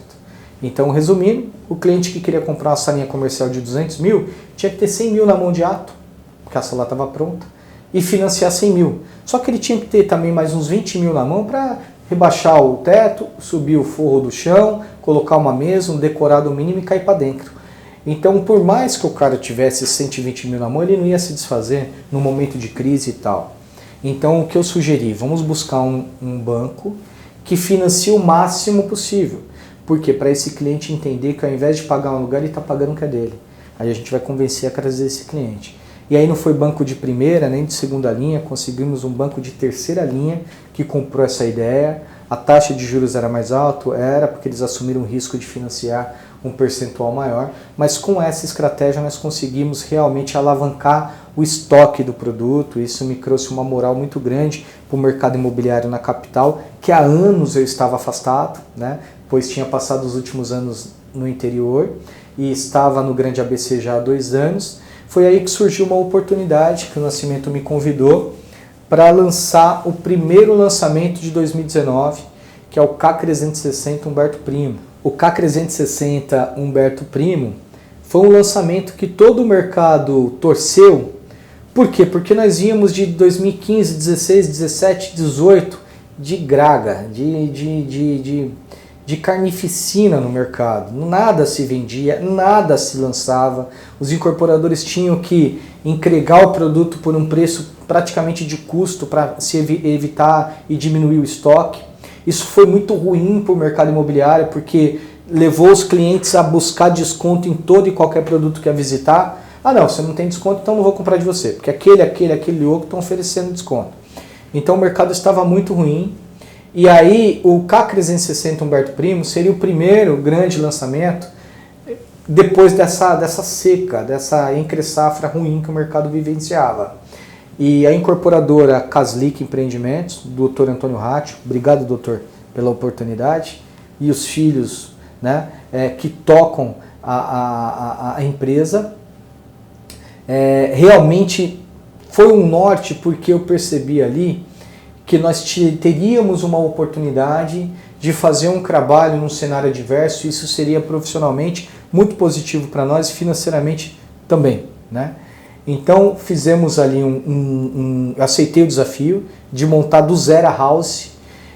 Então, resumindo, o cliente que queria comprar uma salinha comercial de 200 mil tinha que ter 100 mil na mão de ato, porque a sala estava pronta, e financiar 100 mil. Só que ele tinha que ter também mais uns 20 mil na mão para rebaixar o teto, subir o forro do chão, colocar uma mesa, um decorado mínimo e cair para dentro. Então, por mais que o cara tivesse 120 mil na mão, ele não ia se desfazer no momento de crise e tal. Então, o que eu sugeri? Vamos buscar um banco que financie o máximo possível. Porque para esse cliente entender que ao invés de pagar um aluguel, ele está pagando o que é dele. Aí a gente vai convencer a trazer esse cliente. E aí não foi banco de primeira nem de segunda linha, conseguimos um banco de terceira linha que comprou essa ideia. A taxa de juros era mais alta, era porque eles assumiram o risco de financiar um percentual maior, mas com essa estratégia nós conseguimos realmente alavancar o estoque do produto. Isso me trouxe uma moral muito grande para o mercado imobiliário na capital, que há anos eu estava afastado, né? Pois tinha passado os últimos anos no interior e estava no Grande ABC já há 2 anos. Foi aí que surgiu uma oportunidade que o Nascimento me convidou para lançar o primeiro lançamento de 2019, que é o K360 Humberto Primo. O K360 Humberto Primo foi um lançamento que todo o mercado torceu. Por quê? Porque nós íamos de 2015, 16, 17, 18 de graga, de carnificina no mercado. Nada se vendia, nada se lançava. Os incorporadores tinham que entregar o produto por um preço praticamente de custo para se evitar e diminuir o estoque. Isso foi muito ruim para o mercado imobiliário, porque levou os clientes a buscar desconto em todo e qualquer produto que ia visitar. Ah não, você não tem desconto, então não vou comprar de você, porque aquele outro estão oferecendo desconto. Então o mercado estava muito ruim. E aí o K360 Humberto Primo seria o primeiro grande lançamento depois dessa seca, dessa entre-safra ruim que o mercado vivenciava. E a incorporadora Caslic Empreendimentos, do Dr. Antônio Ratti, obrigado doutor pela oportunidade, e os filhos, né, que tocam a empresa, realmente foi um norte, porque eu percebi ali que nós teríamos uma oportunidade de fazer um trabalho num cenário adverso. Isso seria profissionalmente muito positivo para nós e financeiramente também, né? Então fizemos ali aceitei o desafio de montar do zero a house.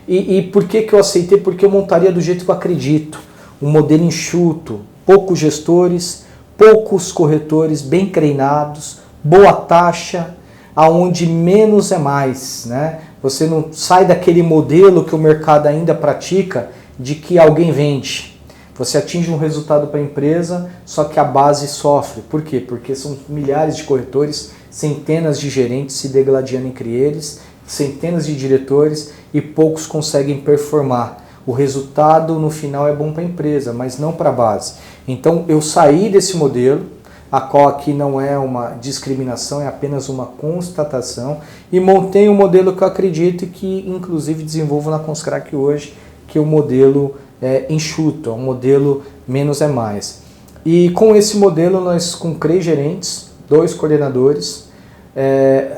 E por que eu aceitei? Porque eu montaria do jeito que eu acredito. Um modelo enxuto, poucos gestores, poucos corretores bem treinados, boa taxa, aonde menos é mais, né? Você não sai daquele modelo que o mercado ainda pratica de que alguém vende. Você atinge um resultado para a empresa, só que a base sofre. Por quê? Porque são milhares de corretores, centenas de gerentes se degladiando entre eles, centenas de diretores e poucos conseguem performar. O resultado no final é bom para a empresa, mas não para a base. Então eu saí desse modelo, a qual aqui não é uma discriminação, é apenas uma constatação, e montei um modelo que eu acredito e que inclusive desenvolvo na Conscrac hoje, que é o modelo enxuto, é um modelo menos é mais. E com esse modelo, nós com 3 gerentes, 2 coordenadores,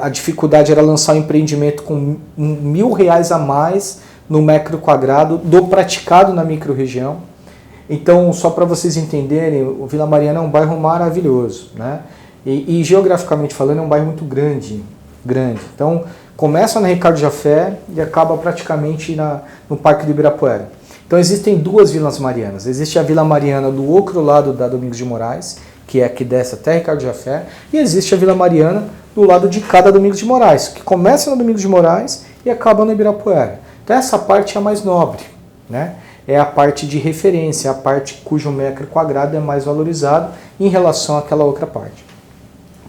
a dificuldade era lançar um empreendimento com R$1.000 a mais no metro quadrado do praticado na microrregião. Então, só para vocês entenderem, o Vila Mariana é um bairro maravilhoso, né? E geograficamente falando, é um bairro muito grande. Então, começa na Ricardo Jafé e acaba praticamente no Parque do Ibirapuera. Então, existem 2 Vilas Marianas. Existe a Vila Mariana do outro lado da Domingos de Moraes, que é a que desce até Ricardo Jafé, e existe a Vila Mariana do lado de cada Domingos de Moraes, que começa no Domingos de Moraes e acaba no Ibirapuera. Então, essa parte é a mais nobre, né? É a parte de referência, a parte cujo metro quadrado é mais valorizado em relação àquela outra parte.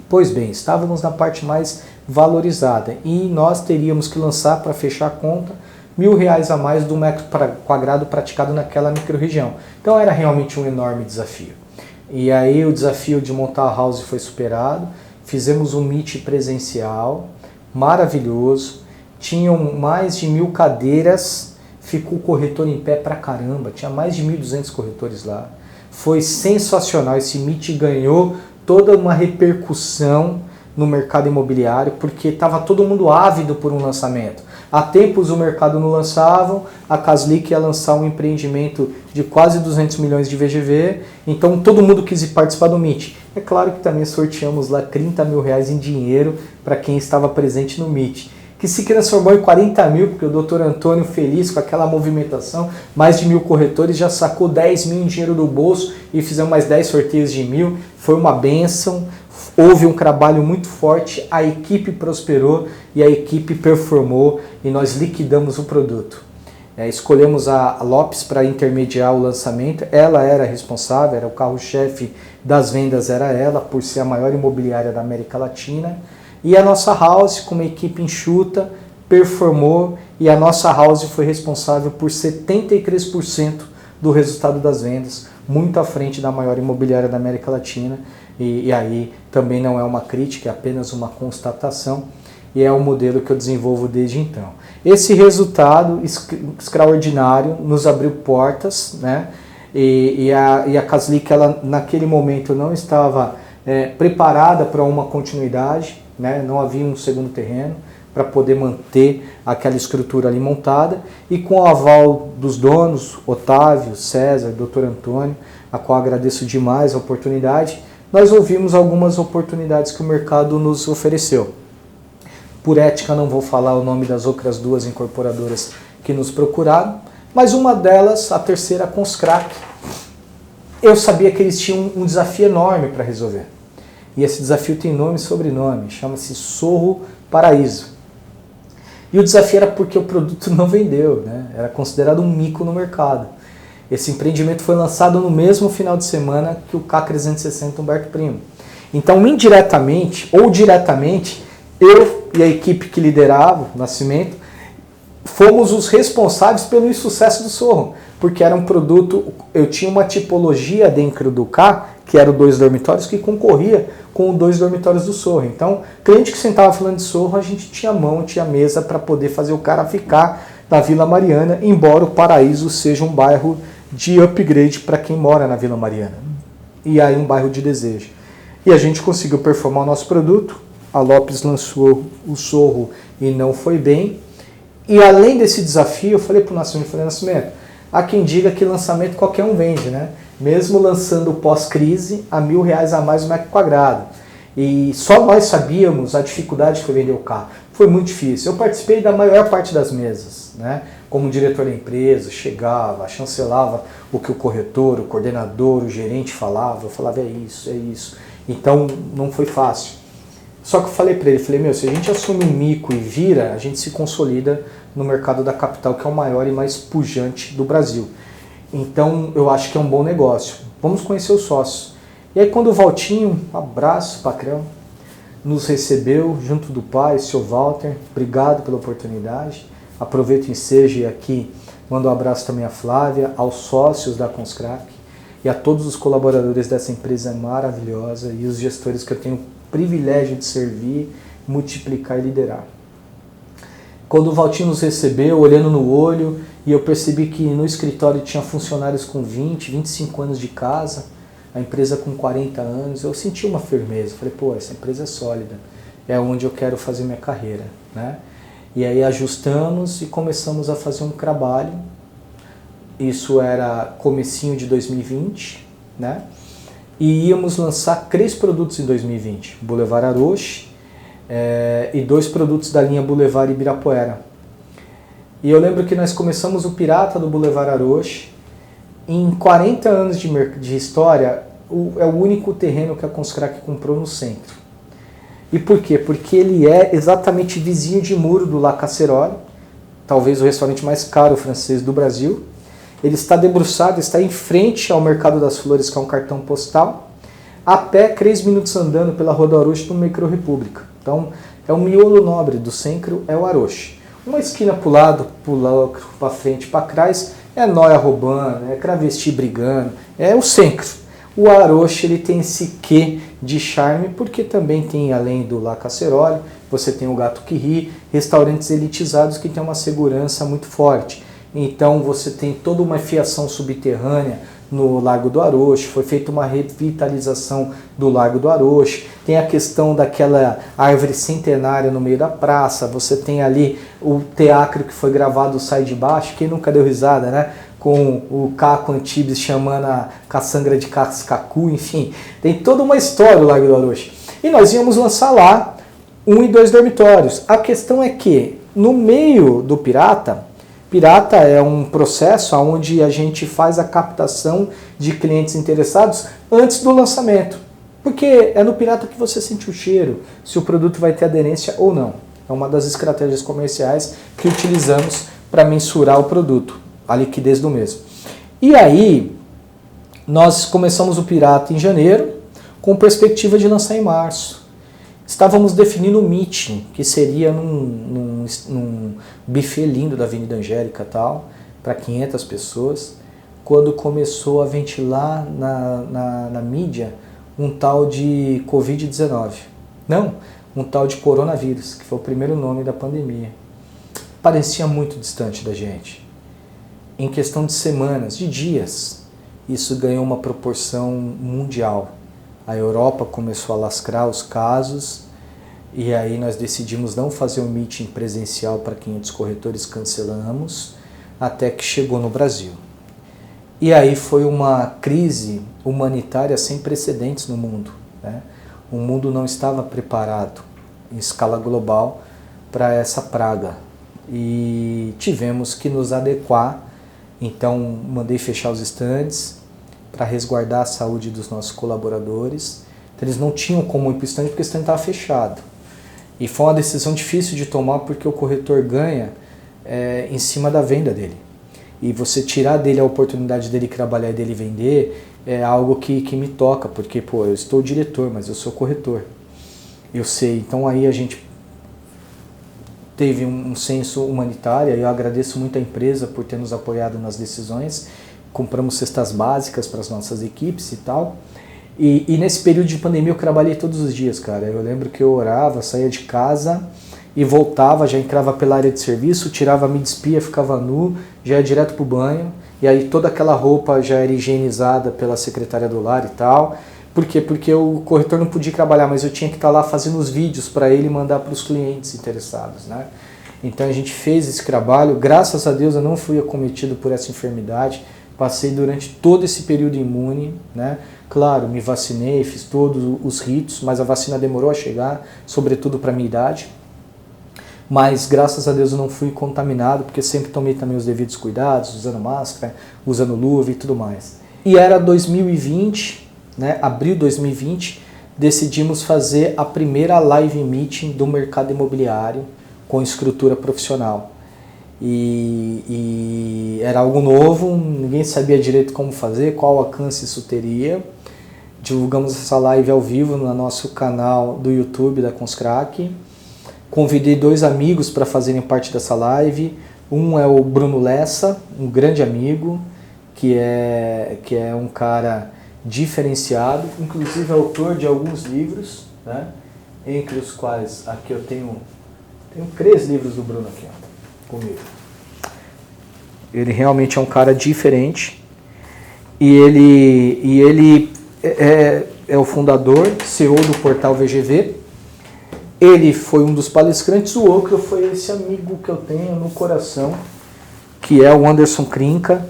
Pois bem, estávamos na parte mais valorizada e nós teríamos que lançar para fechar a conta R$1.000 a mais do metro quadrado praticado naquela microrregião. Então era realmente um enorme desafio. E aí o desafio de montar a house foi superado, fizemos um meet presencial, maravilhoso, tinham mais de 1.000 cadeiras, ficou o corretor em pé pra caramba, tinha mais de 1.200 corretores lá. Foi sensacional, esse meet ganhou toda uma repercussão no mercado imobiliário, porque estava todo mundo ávido por um lançamento. Há tempos o mercado não lançava, a Caslic ia lançar um empreendimento de quase 200 milhões de VGV, então todo mundo quis participar do Meet. É claro que também sorteamos lá R$30.000 em dinheiro para quem estava presente no Meet, que se transformou em 40 mil, porque o doutor Antônio, feliz com aquela movimentação, mais de 1.000 corretores, já sacou 10 mil em dinheiro do bolso e fizemos mais 10 sorteios de 1.000. Foi uma bênção, houve um trabalho muito forte, a equipe prosperou e a equipe performou e nós liquidamos o produto. Escolhemos a Lopes para intermediar o lançamento, ela era responsável, era o carro-chefe das vendas, era ela, por ser a maior imobiliária da América Latina. E a nossa house, com uma equipe enxuta, performou e a nossa house foi responsável por 73% do resultado das vendas, muito à frente da maior imobiliária da América Latina. E aí também não é uma crítica, é apenas uma constatação e é o modelo que eu desenvolvo desde então. Esse resultado extraordinário nos abriu portas, né? E a Caslic, ela naquele momento não estava preparada para uma continuidade, né? Não havia um segundo terreno para poder manter aquela estrutura ali montada, e com o aval dos donos, Otávio, César, Dr. Antônio, a qual agradeço demais a oportunidade, nós ouvimos algumas oportunidades que o mercado nos ofereceu. Por ética não vou falar o nome das outras 2 incorporadoras que nos procuraram, mas uma delas, a terceira, a Conscrac, eu sabia que eles tinham um desafio enorme para resolver. E esse desafio tem nome e sobrenome, chama-se Sorro Paraíso. E o desafio era porque o produto não vendeu, né? Era considerado um mico no mercado. Esse empreendimento foi lançado no mesmo final de semana que o K360 Humberto Primo. Então, indiretamente ou diretamente, eu e a equipe que liderava o Nascimento fomos os responsáveis pelo insucesso do Sorro, porque era um produto, eu tinha uma tipologia dentro do K, que era o 2 dormitórios, que concorria com o 2 dormitórios do Sorro. Então, cliente que sentava falando de Sorro, a gente tinha mão, tinha mesa para poder fazer o cara ficar na Vila Mariana, embora o Paraíso seja um bairro de upgrade para quem mora na Vila Mariana. E aí um bairro de desejo. E a gente conseguiu performar o nosso produto, a Lopes lançou o Sorro e não foi bem. E além desse desafio, eu falei para o Nascimento, há quem diga que lançamento qualquer um vende, né? Mesmo lançando pós-crise a R$1.000 a mais o metro quadrado. E só nós sabíamos a dificuldade que foi vender o carro. Foi muito difícil. Eu participei da maior parte das mesas, né? Como diretor da empresa, chegava, chancelava o que o corretor, o coordenador, o gerente falava. Eu falava, é isso, é isso. Então não foi fácil. Só que eu falei para ele, se a gente assume um mico e vira, a gente se consolida no mercado da capital, que é o maior e mais pujante do Brasil. Então eu acho que é um bom negócio. Vamos conhecer os sócios. E aí quando o Valtinho, um abraço, Pacrão, nos recebeu junto do pai, o seu Walter, obrigado pela oportunidade. Aproveito o ensejo e aqui mando um abraço também à Flávia, aos sócios da Conscrac e a todos os colaboradores dessa empresa maravilhosa e os gestores que eu tenho o privilégio de servir, multiplicar e liderar. Quando o Valtinho nos recebeu, olhando no olho, e eu percebi que no escritório tinha funcionários com 20, 25 anos de casa, a empresa com 40 anos, eu senti uma firmeza, falei, pô, essa empresa é sólida, é onde eu quero fazer minha carreira, né? E aí ajustamos e começamos a fazer um trabalho, isso era comecinho de 2020, né? E íamos lançar 3 produtos em 2020, Boulevard Aroche e 2 produtos da linha Boulevard Ibirapuera. E eu lembro que nós começamos o Pirata do Boulevard Aroche. Em 40 anos de história, é o único terreno que a Conscrac comprou no centro. E por quê? Porque ele é exatamente vizinho de muro do La Casserolle, talvez o restaurante mais caro francês do Brasil. Ele está debruçado, está em frente ao Mercado das Flores, que é um cartão postal, a pé, 3 minutos andando pela Rua do Aroche no Micro República. Então, é o miolo nobre do centro, é o Aroche. Uma esquina para o lado, para frente, para trás, é nóia roubando, é travesti brigando, é o centro. O Aroche ele tem esse quê de charme, porque também tem, além do La Casserolle, você tem o Gato que Ri, restaurantes elitizados que têm uma segurança muito forte. Então você tem toda uma fiação subterrânea no Largo do Aroche, foi feita uma revitalização do Largo do Aroche, tem a questão daquela árvore centenária no meio da praça, você tem ali o teatro que foi gravado Sai de Baixo, quem nunca deu risada, né? Com o Caco Antibes chamando a Caçangra de Cascacu, enfim, tem toda uma história o Largo do Aroche. E nós íamos lançar lá 1 e 2 dormitórios. A questão é que no meio do Pirata é um processo onde a gente faz a captação de clientes interessados antes do lançamento. Porque é no Pirata que você sente o cheiro, se o produto vai ter aderência ou não. É uma das estratégias comerciais que utilizamos para mensurar o produto, a liquidez do mesmo. E aí, nós começamos o Pirata em janeiro, com perspectiva de lançar em março. Estávamos definindo um meeting, que seria num buffet lindo da Avenida Angélica tal, para 500 pessoas, quando começou a ventilar na mídia um tal de Covid-19. Não, um tal de coronavírus, que foi o primeiro nome da pandemia. Parecia muito distante da gente. Em questão de semanas, de dias, isso ganhou uma proporção mundial. A Europa começou a lastrar os casos e aí nós decidimos não fazer um meeting presencial para 500 corretores, cancelamos, até que chegou no Brasil. E aí foi uma crise humanitária sem precedentes no mundo, né? O mundo não estava preparado em escala global para essa praga e tivemos que nos adequar. Então mandei fechar os estandes para resguardar a saúde dos nossos colaboradores. Então, eles não tinham como ir para o estande porque o estande estava fechado. E foi uma decisão difícil de tomar porque o corretor ganha em cima da venda dele. E você tirar dele a oportunidade dele trabalhar e dele vender é algo que me toca, porque pô, eu estou diretor, mas eu sou corretor. Eu sei, então aí a gente teve um senso humanitário, e eu agradeço muito a empresa por ter nos apoiado nas decisões. Compramos cestas básicas para as nossas equipes e tal. E nesse período de pandemia eu trabalhei todos os dias, cara. Eu lembro que eu orava, saía de casa e voltava, já entrava pela área de serviço, tirava, me despia, ficava nu, já ia direto pro banho. E aí toda aquela roupa já era higienizada pela secretária do lar e tal. Por quê? Porque o corretor não podia trabalhar, mas eu tinha que estar lá fazendo os vídeos para ele mandar para os clientes interessados, né? Então a gente fez esse trabalho. Graças a Deus eu não fui acometido por essa enfermidade. Passei durante todo esse período imune, né? Claro, me vacinei, fiz todos os ritos, mas a vacina demorou a chegar, sobretudo para a minha idade. Mas graças a Deus eu não fui contaminado, porque sempre tomei também os devidos cuidados, usando máscara, usando luva e tudo mais. E era 2020, né? Abril de 2020, decidimos fazer a primeira live meeting do mercado imobiliário com estrutura profissional. E era algo novo, ninguém sabia direito como fazer, qual alcance isso teria. Divulgamos essa live ao vivo no nosso canal do YouTube da Conscrac. Convidei 2 amigos para fazerem parte dessa live. Um é o Bruno Lessa, um grande amigo, que é um cara diferenciado, inclusive autor de alguns livros, né? Entre os quais aqui eu tenho 3 livros do Bruno aqui, ó, comigo. Ele realmente é um cara diferente e ele é o fundador, CEO do portal VGV. Ele foi um dos palestrantes, o outro foi esse amigo que eu tenho no coração, que é o Anderson Krinka,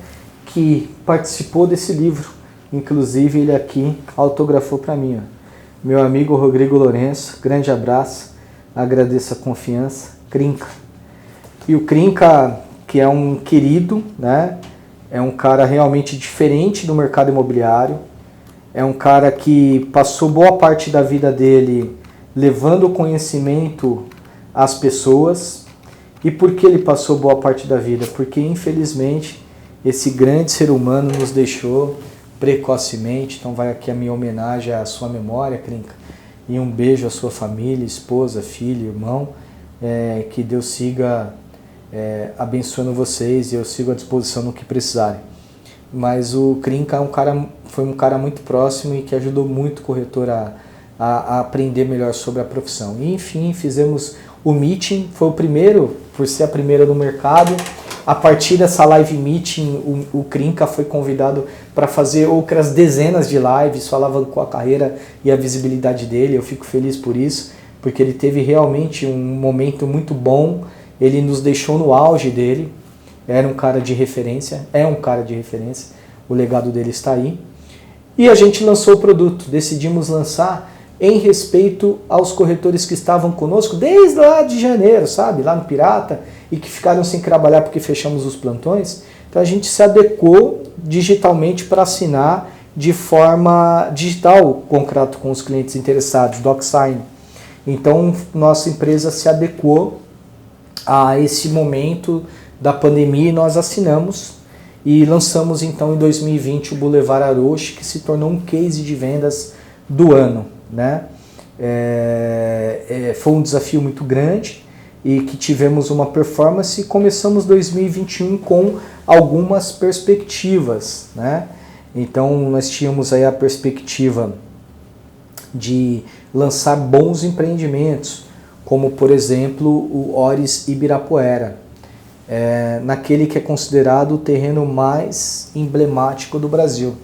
que participou desse livro. Inclusive ele aqui autografou para mim. Ó. Meu amigo Rodrigo Lourenço, grande abraço, agradeço a confiança, Krinka. E o Krinka, que é um querido, né? É um cara realmente diferente do mercado imobiliário, é um cara que passou boa parte da vida dele levando conhecimento às pessoas. E por que ele passou boa parte da vida? Porque, infelizmente, esse grande ser humano nos deixou precocemente. Então vai aqui a minha homenagem à sua memória, Krinka. E um beijo à sua família, esposa, filho, irmão. Que Deus siga abençoando vocês e eu sigo à disposição no que precisarem. Mas o Krinka foi um cara muito próximo e que ajudou muito o corretor a aprender melhor sobre a profissão. E, enfim, fizemos o meeting, foi o primeiro, por ser a primeira no mercado. A partir dessa live meeting, o Krinka foi convidado para fazer outras dezenas de lives, isso alavancou a carreira e a visibilidade dele. Eu fico feliz por isso, porque ele teve realmente um momento muito bom, ele nos deixou no auge dele, era um cara de referência, o legado dele está aí. E a gente lançou o produto, decidimos lançar em respeito aos corretores que estavam conosco desde lá de janeiro, sabe? Lá no Pirata, e que ficaram sem trabalhar porque fechamos os plantões. Então a gente se adequou digitalmente para assinar de forma digital o contrato com os clientes interessados, DocSign. Então nossa empresa se adequou a esse momento da pandemia e nós assinamos e lançamos então em 2020 o Boulevard Aroche, que se tornou um case de vendas do ano. Né? Foi um desafio muito grande e que tivemos uma performance e começamos 2021 com algumas perspectivas, né? Então nós tínhamos aí a perspectiva de lançar bons empreendimentos, como por exemplo o Oris Ibirapuera, naquele que é considerado o terreno mais emblemático do Brasil.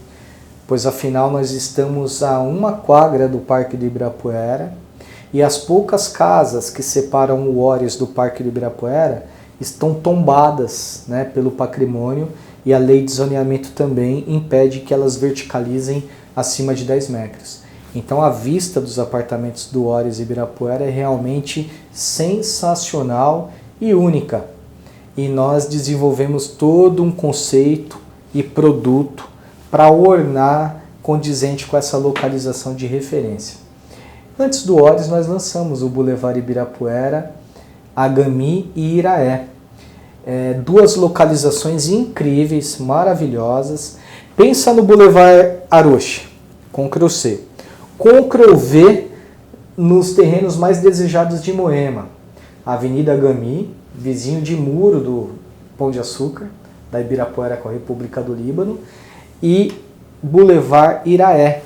Pois afinal nós estamos a uma quadra do Parque do Ibirapuera e as poucas casas que separam o Oris do Parque do Ibirapuera estão tombadas, né, pelo patrimônio e a lei de zoneamento também impede que elas verticalizem acima de 10 metros. Então a vista dos apartamentos do Oris Ibirapuera é realmente sensacional e única. E nós desenvolvemos todo um conceito e produto para ornar condizente com essa localização de referência. Antes do Oris, nós lançamos o Boulevard Ibirapuera, Agami e Iraé. Duas localizações incríveis, maravilhosas. Pensa no Boulevard Aroche, Ctrl C. Ctrl V nos terrenos mais desejados de Moema. Avenida Agami, vizinho de muro do Pão de Açúcar, da Ibirapuera com a República do Líbano, e Boulevard Iraé.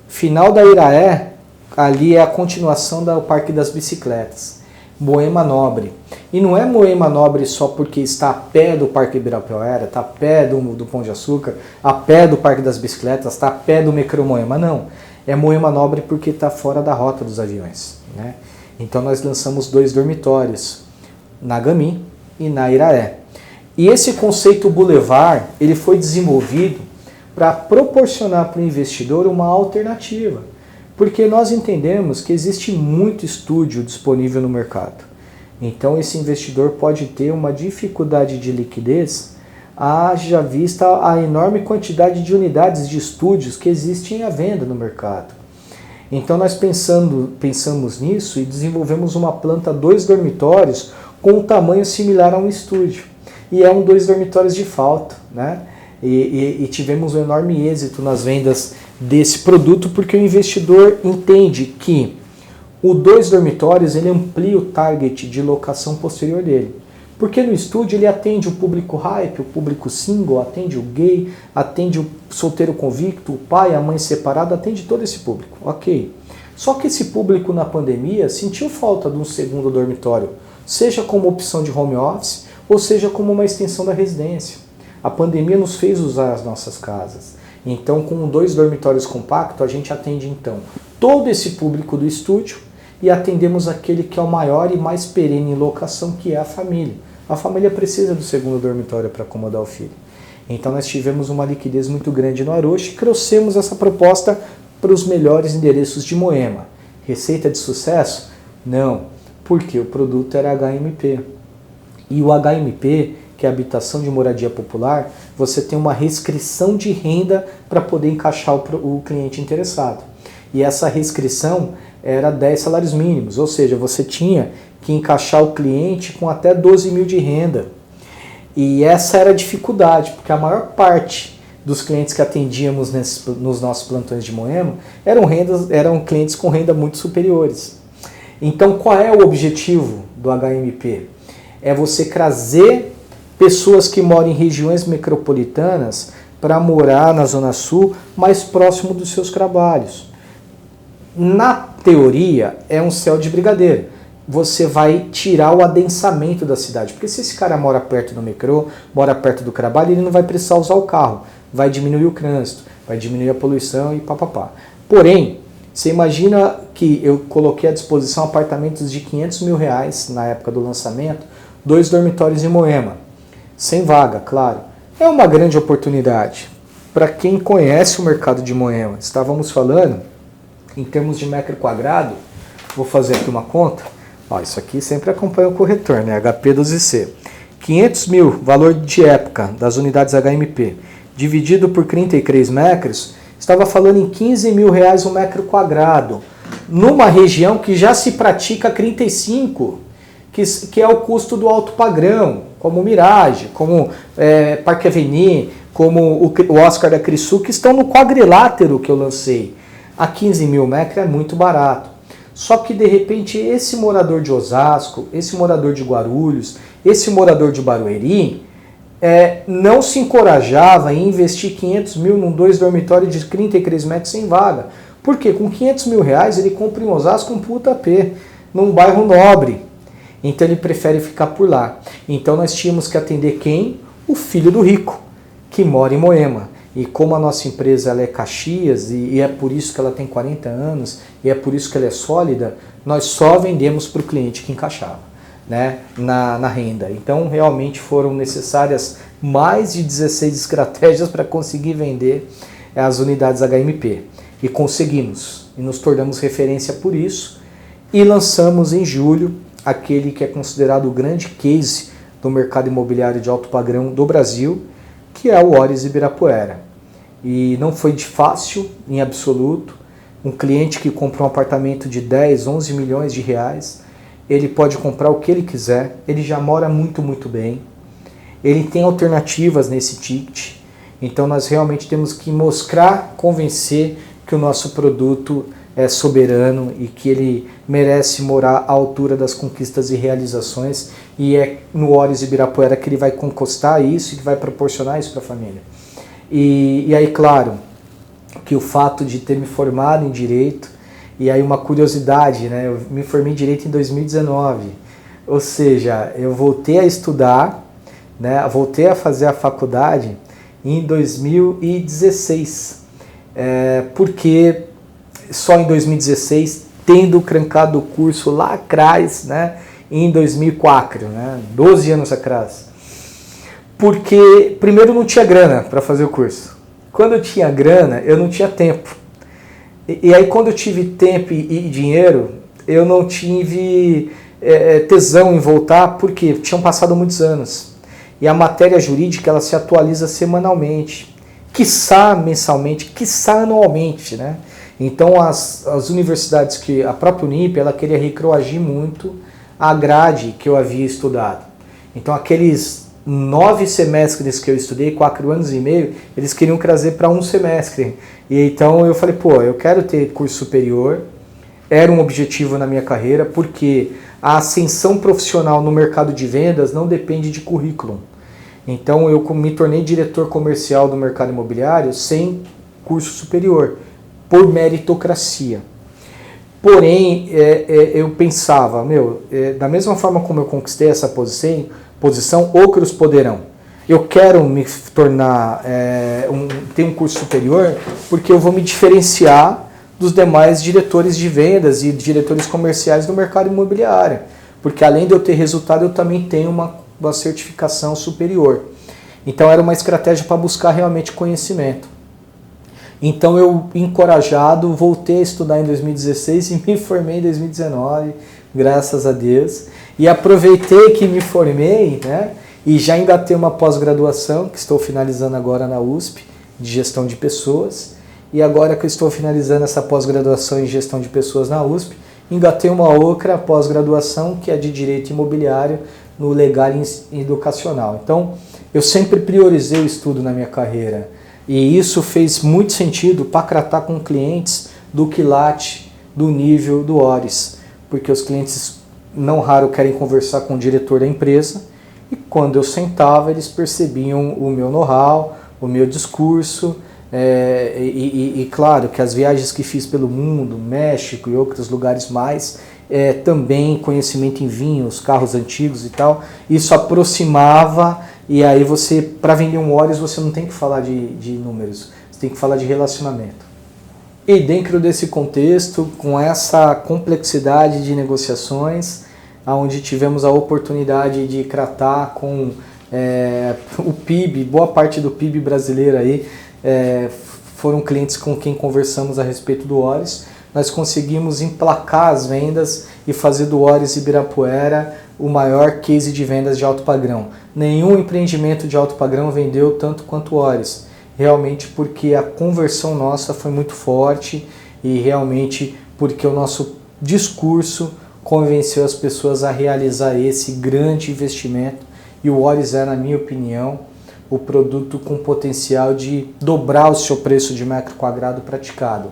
Final da Iraé, ali é a continuação do Parque das Bicicletas. Moema Nobre. E não é Moema Nobre só porque está a pé do Parque Ibirapuera, está a pé do Pão de Açúcar, a pé do Parque das Bicicletas, está a pé do Metrô Moema, não. É Moema Nobre porque está fora da rota dos aviões. Né? Então nós lançamos 2 dormitórios, na Agami e na Iraé. E esse conceito Boulevard, ele foi desenvolvido para proporcionar para o investidor uma alternativa. Porque nós entendemos que existe muito estúdio disponível no mercado. Então esse investidor pode ter uma dificuldade de liquidez, haja vista a enorme quantidade de unidades de estúdios que existem à venda no mercado. Então nós pensamos nisso e desenvolvemos uma planta 2 dormitórios com um tamanho similar a um estúdio. E é um 2 dormitórios de falta, né? E tivemos um enorme êxito nas vendas desse produto porque o investidor entende que o 2 dormitórios ele amplia o target de locação posterior dele. Porque no estúdio ele atende o público hype, o público single, atende o gay, atende o solteiro convicto, o pai, a mãe separada, atende todo esse público. Ok. Só que esse público na pandemia sentiu falta de um segundo dormitório, seja como opção de home office ou seja como uma extensão da residência. A pandemia nos fez usar as nossas casas. Então, com 2 dormitórios compactos, a gente atende então todo esse público do estúdio e atendemos aquele que é o maior e mais perene em locação, que é a família. A família precisa do segundo dormitório para acomodar o filho. Então nós tivemos uma liquidez muito grande no Aroche e trouxemos essa proposta para os melhores endereços de Moema. Receita de sucesso? Não, porque o produto era HMP. E o HMP, que é Habitação de Moradia Popular, você tem uma restrição de renda para poder encaixar o cliente interessado. E essa restrição era 10 salários mínimos, ou seja, você tinha que encaixar o cliente com até 12 mil de renda. E essa era a dificuldade, porque a maior parte dos clientes que atendíamos nos nossos plantões de Moema eram clientes com renda muito superiores. Então, qual é o objetivo do HMP? É você trazer pessoas que moram em regiões metropolitanas para morar na Zona Sul mais próximo dos seus trabalhos. Na teoria, é um céu de brigadeiro. Você vai tirar o adensamento da cidade. Porque se esse cara mora perto do metrô, mora perto do trabalho, ele não vai precisar usar o carro. Vai diminuir o trânsito, vai diminuir a poluição e papapá. Porém, você imagina que eu coloquei à disposição apartamentos de R$500 mil na época do lançamento, 2 dormitórios em Moema. Sem vaga, claro. É uma grande oportunidade. Para quem conhece o mercado de Moema, estávamos falando, em termos de metro quadrado, vou fazer aqui uma conta. Ó, isso aqui sempre acompanha o corretor, né? HP12C. 500 mil, valor de época das unidades HMP, dividido por 33 metros, estava falando em R$15 mil um metro quadrado, numa região que já se pratica 35, que é o custo do alto padrão, como Mirage, como Parque Avenue, como o Oscar da Crisul, que estão no quadrilátero que eu lancei. A 15 mil metros é muito barato. Só que de repente esse morador de Osasco, esse morador de Guarulhos, esse morador de Barueri, não se encorajava em investir 500 mil num 2 dormitórios de 33 metros sem vaga. Por quê? Com 500 mil ele compra em Osasco um puta P, num bairro nobre. Então ele prefere ficar por lá. Então nós tínhamos que atender quem? O filho do rico, que mora em Moema. E como a nossa empresa ela é Caxias, e é por isso que ela tem 40 anos, e é por isso que ela é sólida, nós só vendemos para o cliente que encaixava, né, na renda. Então realmente foram necessárias mais de 16 estratégias para conseguir vender as unidades HMP. E conseguimos, e nos tornamos referência por isso, e lançamos em julho aquele que é considerado o grande case do mercado imobiliário de alto padrão do Brasil, que é o Oris Ibirapuera. E não foi fácil, em absoluto. Um cliente que compra um apartamento de 10, 11 milhões de reais, ele pode comprar o que ele quiser, ele já mora muito, muito bem. Ele tem alternativas nesse ticket. Então nós realmente temos que mostrar, convencer que o nosso produto é soberano e que ele merece morar à altura das conquistas e realizações, e é no Oris Ibirapuera que ele vai conquistar isso e que vai proporcionar isso para a família. E aí, claro, que o fato de ter me formado em Direito, e aí uma curiosidade, né? Eu me formei em Direito em 2019, ou seja, eu voltei a estudar, né? Voltei a fazer a faculdade em 2016, porque só em 2016, tendo trancado o curso lá atrás, né, em 2004, né, 12 anos atrás. Porque, primeiro, não tinha grana para fazer o curso. Quando eu tinha grana, eu não tinha tempo. E aí, quando eu tive tempo e dinheiro, eu não tive tesão em voltar, porque tinham passado muitos anos. E a matéria jurídica, ela se atualiza semanalmente, quiçá mensalmente, quiçá anualmente, né? Então as universidades, que a própria Unip, ela queria retroagir muito a grade que eu havia estudado. Então aqueles 9 semestres que eu estudei, 4 anos e meio, eles queriam trazer para um semestre. E então eu falei, pô, eu quero ter curso superior, era um objetivo na minha carreira, porque a ascensão profissional no mercado de vendas não depende de currículo. Então eu me tornei diretor comercial do mercado imobiliário sem curso superior, por meritocracia. Porém, eu pensava, da mesma forma como eu conquistei essa posição, outros poderão. Eu quero me tornar, ter um curso superior porque eu vou me diferenciar dos demais diretores de vendas e diretores comerciais do mercado imobiliário. Porque além de eu ter resultado, eu também tenho uma certificação superior. Então era uma estratégia para buscar realmente conhecimento. Então eu, encorajado, voltei a estudar em 2016 e me formei em 2019, graças a Deus. E aproveitei que me formei, né? E já engatei uma pós-graduação, que estou finalizando agora na USP, de gestão de pessoas. E agora que eu estou finalizando essa pós-graduação em gestão de pessoas na USP, engatei uma outra pós-graduação, que é de direito imobiliário, no legal e educacional. Então, eu sempre priorizei o estudo na minha carreira. E isso fez muito sentido para tratar com clientes do quilate, do nível do ORIS. Porque os clientes, não raro, querem conversar com o diretor da empresa. E quando eu sentava, eles percebiam o meu know-how, o meu discurso, e claro que as viagens que fiz pelo mundo, México e outros lugares mais, também conhecimento em vinhos, carros antigos e tal, isso aproximava. E aí você, para vender um ORIS, você não tem que falar de números, você tem que falar de relacionamento. E dentro desse contexto, com essa complexidade de negociações, onde tivemos a oportunidade de tratar com o PIB, boa parte do PIB brasileiro aí, foram clientes com quem conversamos a respeito do ORIS. Nós conseguimos emplacar as vendas e fazer do ORIS Ibirapuera o maior case de vendas de alto padrão. Nenhum empreendimento de alto padrão vendeu tanto quanto o ORIS, realmente porque a conversão nossa foi muito forte e realmente porque o nosso discurso convenceu as pessoas a realizar esse grande investimento, e o ORIS é, na minha opinião, o produto com potencial de dobrar o seu preço de metro quadrado praticado.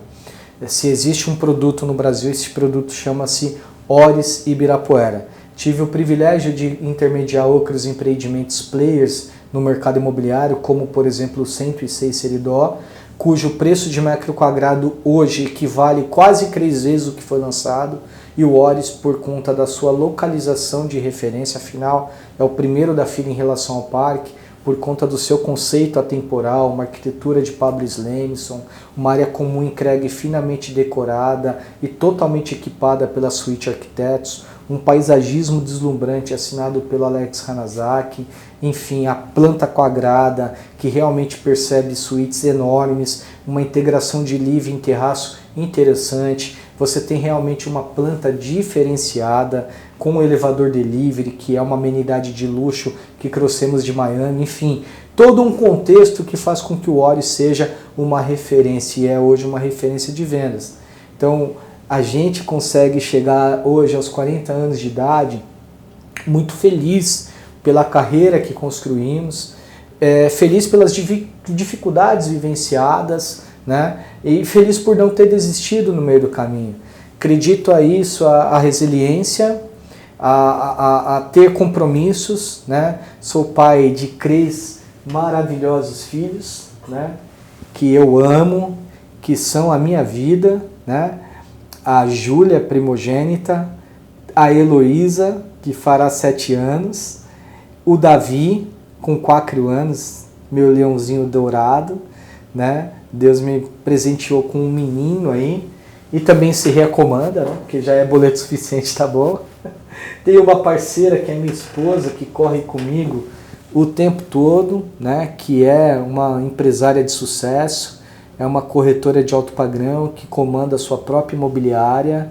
Se existe um produto no Brasil, esse produto chama-se ORIS Ibirapuera. Tive o privilégio de intermediar outros empreendimentos players no mercado imobiliário, como por exemplo o 106 Seridó, cujo preço de metro quadrado hoje equivale quase 3 vezes o que foi lançado. E o ORIS, por conta da sua localização de referência, afinal é o primeiro da fila em relação ao parque, por conta do seu conceito atemporal, uma arquitetura de Pablo Slemson, uma área comum entregue finamente decorada e totalmente equipada pela Suite Arquitetos, um paisagismo deslumbrante assinado pelo Alex Hanazaki, enfim, a planta quadrada que realmente percebe suítes enormes, uma integração de living terraço interessante. Você tem realmente uma planta diferenciada, com o elevador delivery, que é uma amenidade de luxo que trouxemos de Miami, enfim, todo um contexto que faz com que o ORIS seja uma referência, e é hoje uma referência de vendas. Então, a gente consegue chegar hoje aos 40 anos de idade muito feliz pela carreira que construímos, feliz pelas dificuldades vivenciadas, né? E feliz por não ter desistido no meio do caminho. Acredito a isso, a resiliência, a ter compromissos, né? Sou pai de 3 maravilhosos filhos, né? Que eu amo, que são a minha vida, né? A Júlia, primogênita, a Heloísa, que fará 7 anos, o Davi, com 4 anos, meu leãozinho dourado, né? Deus me presenteou com um menino aí, e também se reacomanda, né? Porque já é boleto suficiente, tá bom? Tenho uma parceira que é minha esposa, que corre comigo o tempo todo, né? Que é uma empresária de sucesso, é uma corretora de alto padrão que comanda a sua própria imobiliária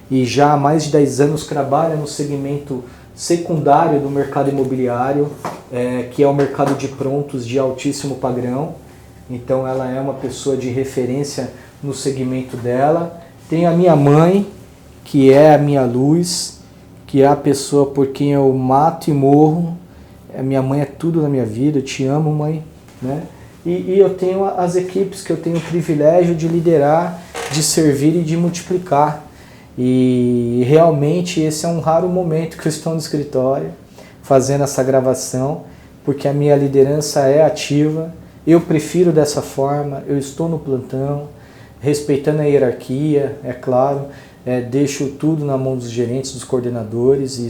e já há mais de 10 anos trabalha no segmento secundário do mercado imobiliário, que é o mercado de prontos de altíssimo padrão. Então ela é uma pessoa de referência no segmento dela. Tem a minha mãe, que é a minha luz, que é a pessoa por quem eu mato e morro. A minha mãe é tudo na minha vida, eu te amo, mãe, né? E eu tenho as equipes que eu tenho o privilégio de liderar, de servir e de multiplicar. E realmente esse é um raro momento que eu estou no escritório fazendo essa gravação, porque a minha liderança é ativa, eu prefiro dessa forma, eu estou no plantão, respeitando a hierarquia, é claro, deixo tudo na mão dos gerentes, dos coordenadores, e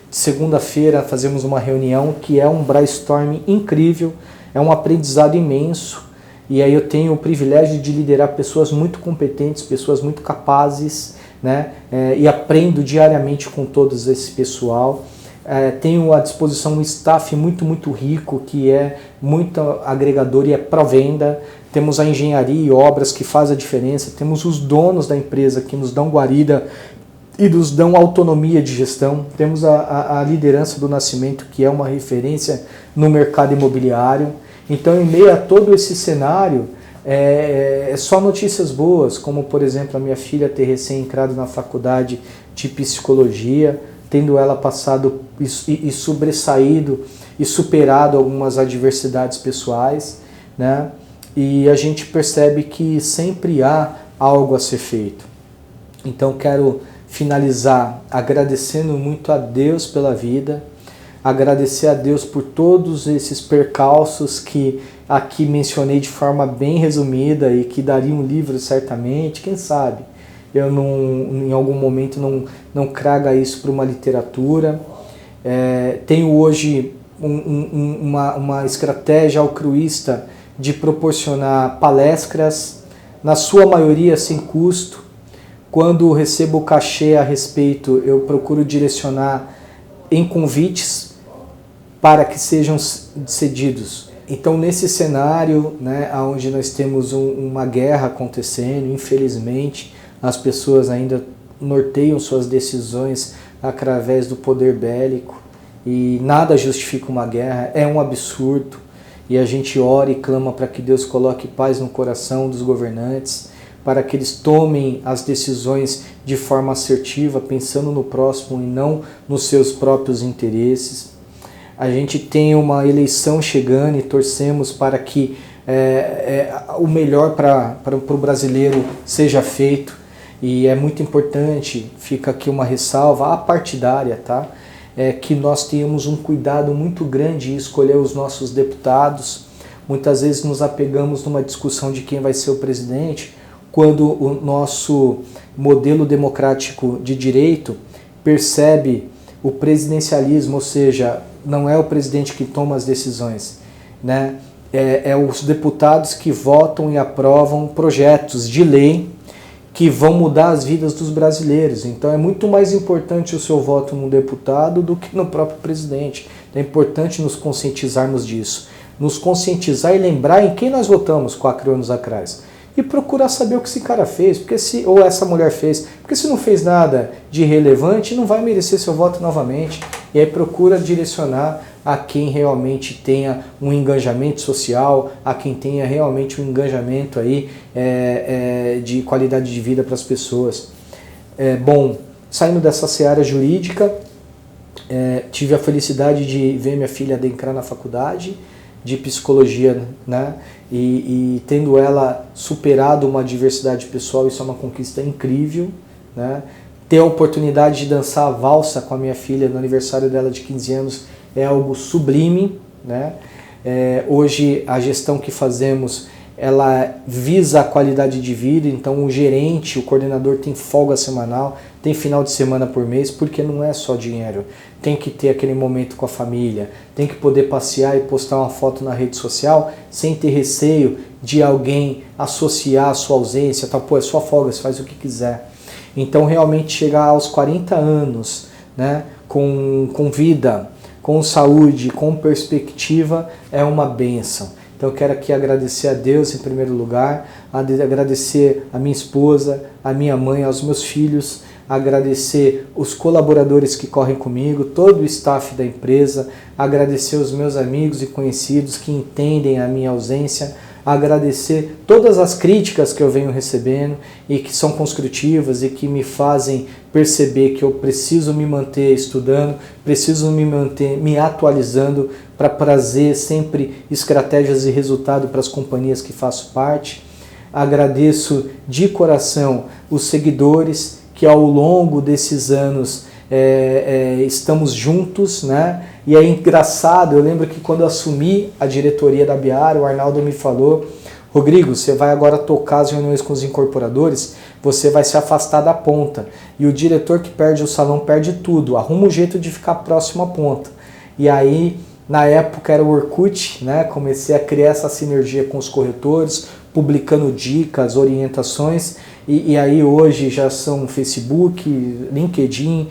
segunda-feira fazemos uma reunião que é um brainstorming incrível, é um aprendizado imenso, e aí eu tenho o privilégio de liderar pessoas muito competentes, pessoas muito capazes, né? E aprendo diariamente com todos esse pessoal. Tenho à disposição um staff muito rico, que é muito agregador e é pró-venda. Temos a engenharia e obras que faz a diferença, temos os donos da empresa que nos dão guarida e nos dão autonomia de gestão, temos a liderança do Nascimento, que é uma referência no mercado imobiliário. Então, em meio a todo esse cenário, é só notícias boas, como, por exemplo, a minha filha ter recém entrado na faculdade de psicologia, tendo ela passado e sobressaído e superado algumas adversidades pessoais, né? E a gente percebe que sempre há algo a ser feito. Então quero finalizar agradecendo muito a Deus pela vida, agradecer a Deus por todos esses percalços que aqui mencionei de forma bem resumida e que daria um livro certamente, quem sabe eu em algum momento não traga isso para uma literatura. Tenho hoje uma estratégia altruísta de proporcionar palestras, na sua maioria sem custo. Quando recebo cachê a respeito, eu procuro direcionar em convites para que sejam cedidos. Então, nesse cenário, né, onde nós temos uma guerra acontecendo, infelizmente, as pessoas ainda norteiam suas decisões através do poder bélico, e nada justifica uma guerra, é um absurdo. E a gente ora e clama para que Deus coloque paz no coração dos governantes, para que eles tomem as decisões de forma assertiva, pensando no próximo e não nos seus próprios interesses. A gente tem uma eleição chegando e torcemos para que o melhor para o brasileiro seja feito. E é muito importante, fica aqui uma ressalva apartidária, tá? Que nós tenhamos um cuidado muito grande em escolher os nossos deputados. Muitas vezes nos apegamos numa discussão de quem vai ser o presidente, quando o nosso modelo democrático de direito percebe o presidencialismo, ou seja, não é o presidente que toma as decisões, né? Os deputados que votam e aprovam projetos de lei que vão mudar as vidas dos brasileiros. Então é muito mais importante o seu voto num deputado do que no próprio presidente. É importante nos conscientizarmos disso. Nos conscientizar e lembrar em quem nós votamos 4 anos atrás. E procurar saber o que esse cara fez, ou essa mulher fez. Porque se não fez nada de relevante, não vai merecer seu voto novamente. E aí procura direcionar a quem realmente tenha um engajamento social, a quem tenha realmente um engajamento aí, de qualidade de vida para as pessoas. Bom, saindo dessa seara jurídica, tive a felicidade de ver minha filha adentrar na faculdade de psicologia, né? E tendo ela superado uma adversidade pessoal, isso é uma conquista incrível, né? Ter a oportunidade de dançar a valsa com a minha filha no aniversário dela de 15 anos é algo sublime, né? Hoje a gestão que fazemos, ela visa a qualidade de vida, então o gerente, o coordenador tem folga semanal, tem final de semana por mês, porque não é só dinheiro. Tem que ter aquele momento com a família, tem que poder passear e postar uma foto na rede social sem ter receio de alguém associar a sua ausência, tal, pô, é sua folga, você faz o que quiser. Então realmente chegar aos 40 anos, né, com vida, com saúde, com perspectiva, é uma bênção. Então eu quero aqui agradecer a Deus em primeiro lugar, agradecer a minha esposa, a minha mãe, aos meus filhos, agradecer os colaboradores que correm comigo, todo o staff da empresa, agradecer os meus amigos e conhecidos que entendem a minha ausência, agradecer todas as críticas que eu venho recebendo e que são construtivas e que me fazem perceber que eu preciso me manter estudando, preciso me manter me atualizando para trazer sempre estratégias e resultado para as companhias que faço parte. Agradeço de coração os seguidores que ao longo desses anos estamos juntos, né? E é engraçado, eu lembro que quando eu assumi a diretoria da Biara, o Arnaldo me falou, Rodrigo, você vai agora tocar as reuniões com os incorporadores, você vai se afastar da ponta. E o diretor que perde o salão perde tudo. Arruma um jeito de ficar próximo à ponta. E aí, na época era o Orkut, né? Comecei a criar essa sinergia com os corretores, publicando dicas, orientações. E aí hoje já são Facebook, LinkedIn,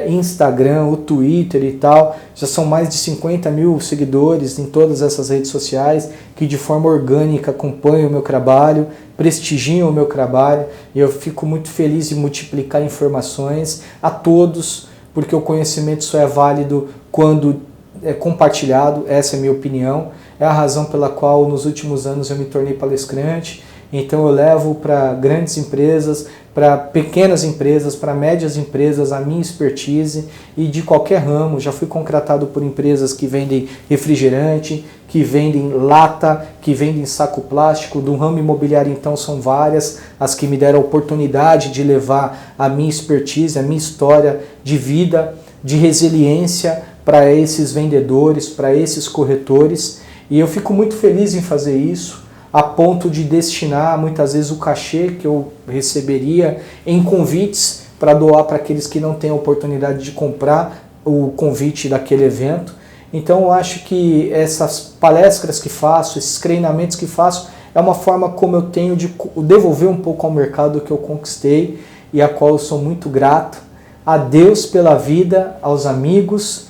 Instagram, o Twitter e tal. Já são mais de 50 mil seguidores em todas essas redes sociais que de forma orgânica acompanham o meu trabalho, prestigiam o meu trabalho. E eu fico muito feliz em multiplicar informações a todos, porque o conhecimento só é válido quando é compartilhado. Essa é a minha opinião. É a razão pela qual nos últimos anos eu me tornei palestrante. Então eu levo para grandes empresas, para pequenas empresas, para médias empresas a minha expertise e de qualquer ramo. Já fui contratado por empresas que vendem refrigerante, que vendem lata, que vendem saco plástico. Do ramo imobiliário então são várias as que me deram a oportunidade de levar a minha expertise, a minha história de vida, de resiliência para esses vendedores, para esses corretores. E eu fico muito feliz em fazer isso, a ponto de destinar muitas vezes o cachê que eu receberia em convites para doar para aqueles que não têm a oportunidade de comprar o convite daquele evento. Então eu acho que essas palestras que faço, esses treinamentos que faço, é uma forma como eu tenho de devolver um pouco ao mercado que eu conquistei e a qual eu sou muito grato a Deus pela vida, aos amigos,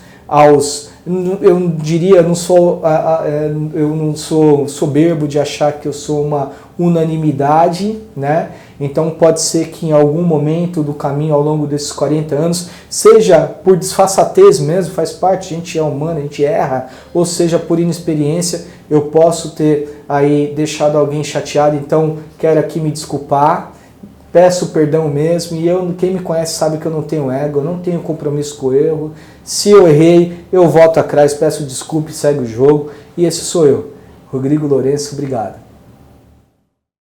eu diria, eu não sou soberbo de achar que eu sou uma unanimidade, né? Então pode ser que em algum momento do caminho ao longo desses 40 anos, seja por desfaçatez mesmo, faz parte, a gente é humano, a gente erra, ou seja por inexperiência, eu posso ter aí deixado alguém chateado, então quero aqui me desculpar. Peço perdão mesmo, e quem me conhece sabe que eu não tenho ego, eu não tenho compromisso com o erro. Se eu errei, eu volto atrás, peço desculpa e segue o jogo. E esse sou eu, Rodrigo Lourenço, obrigado.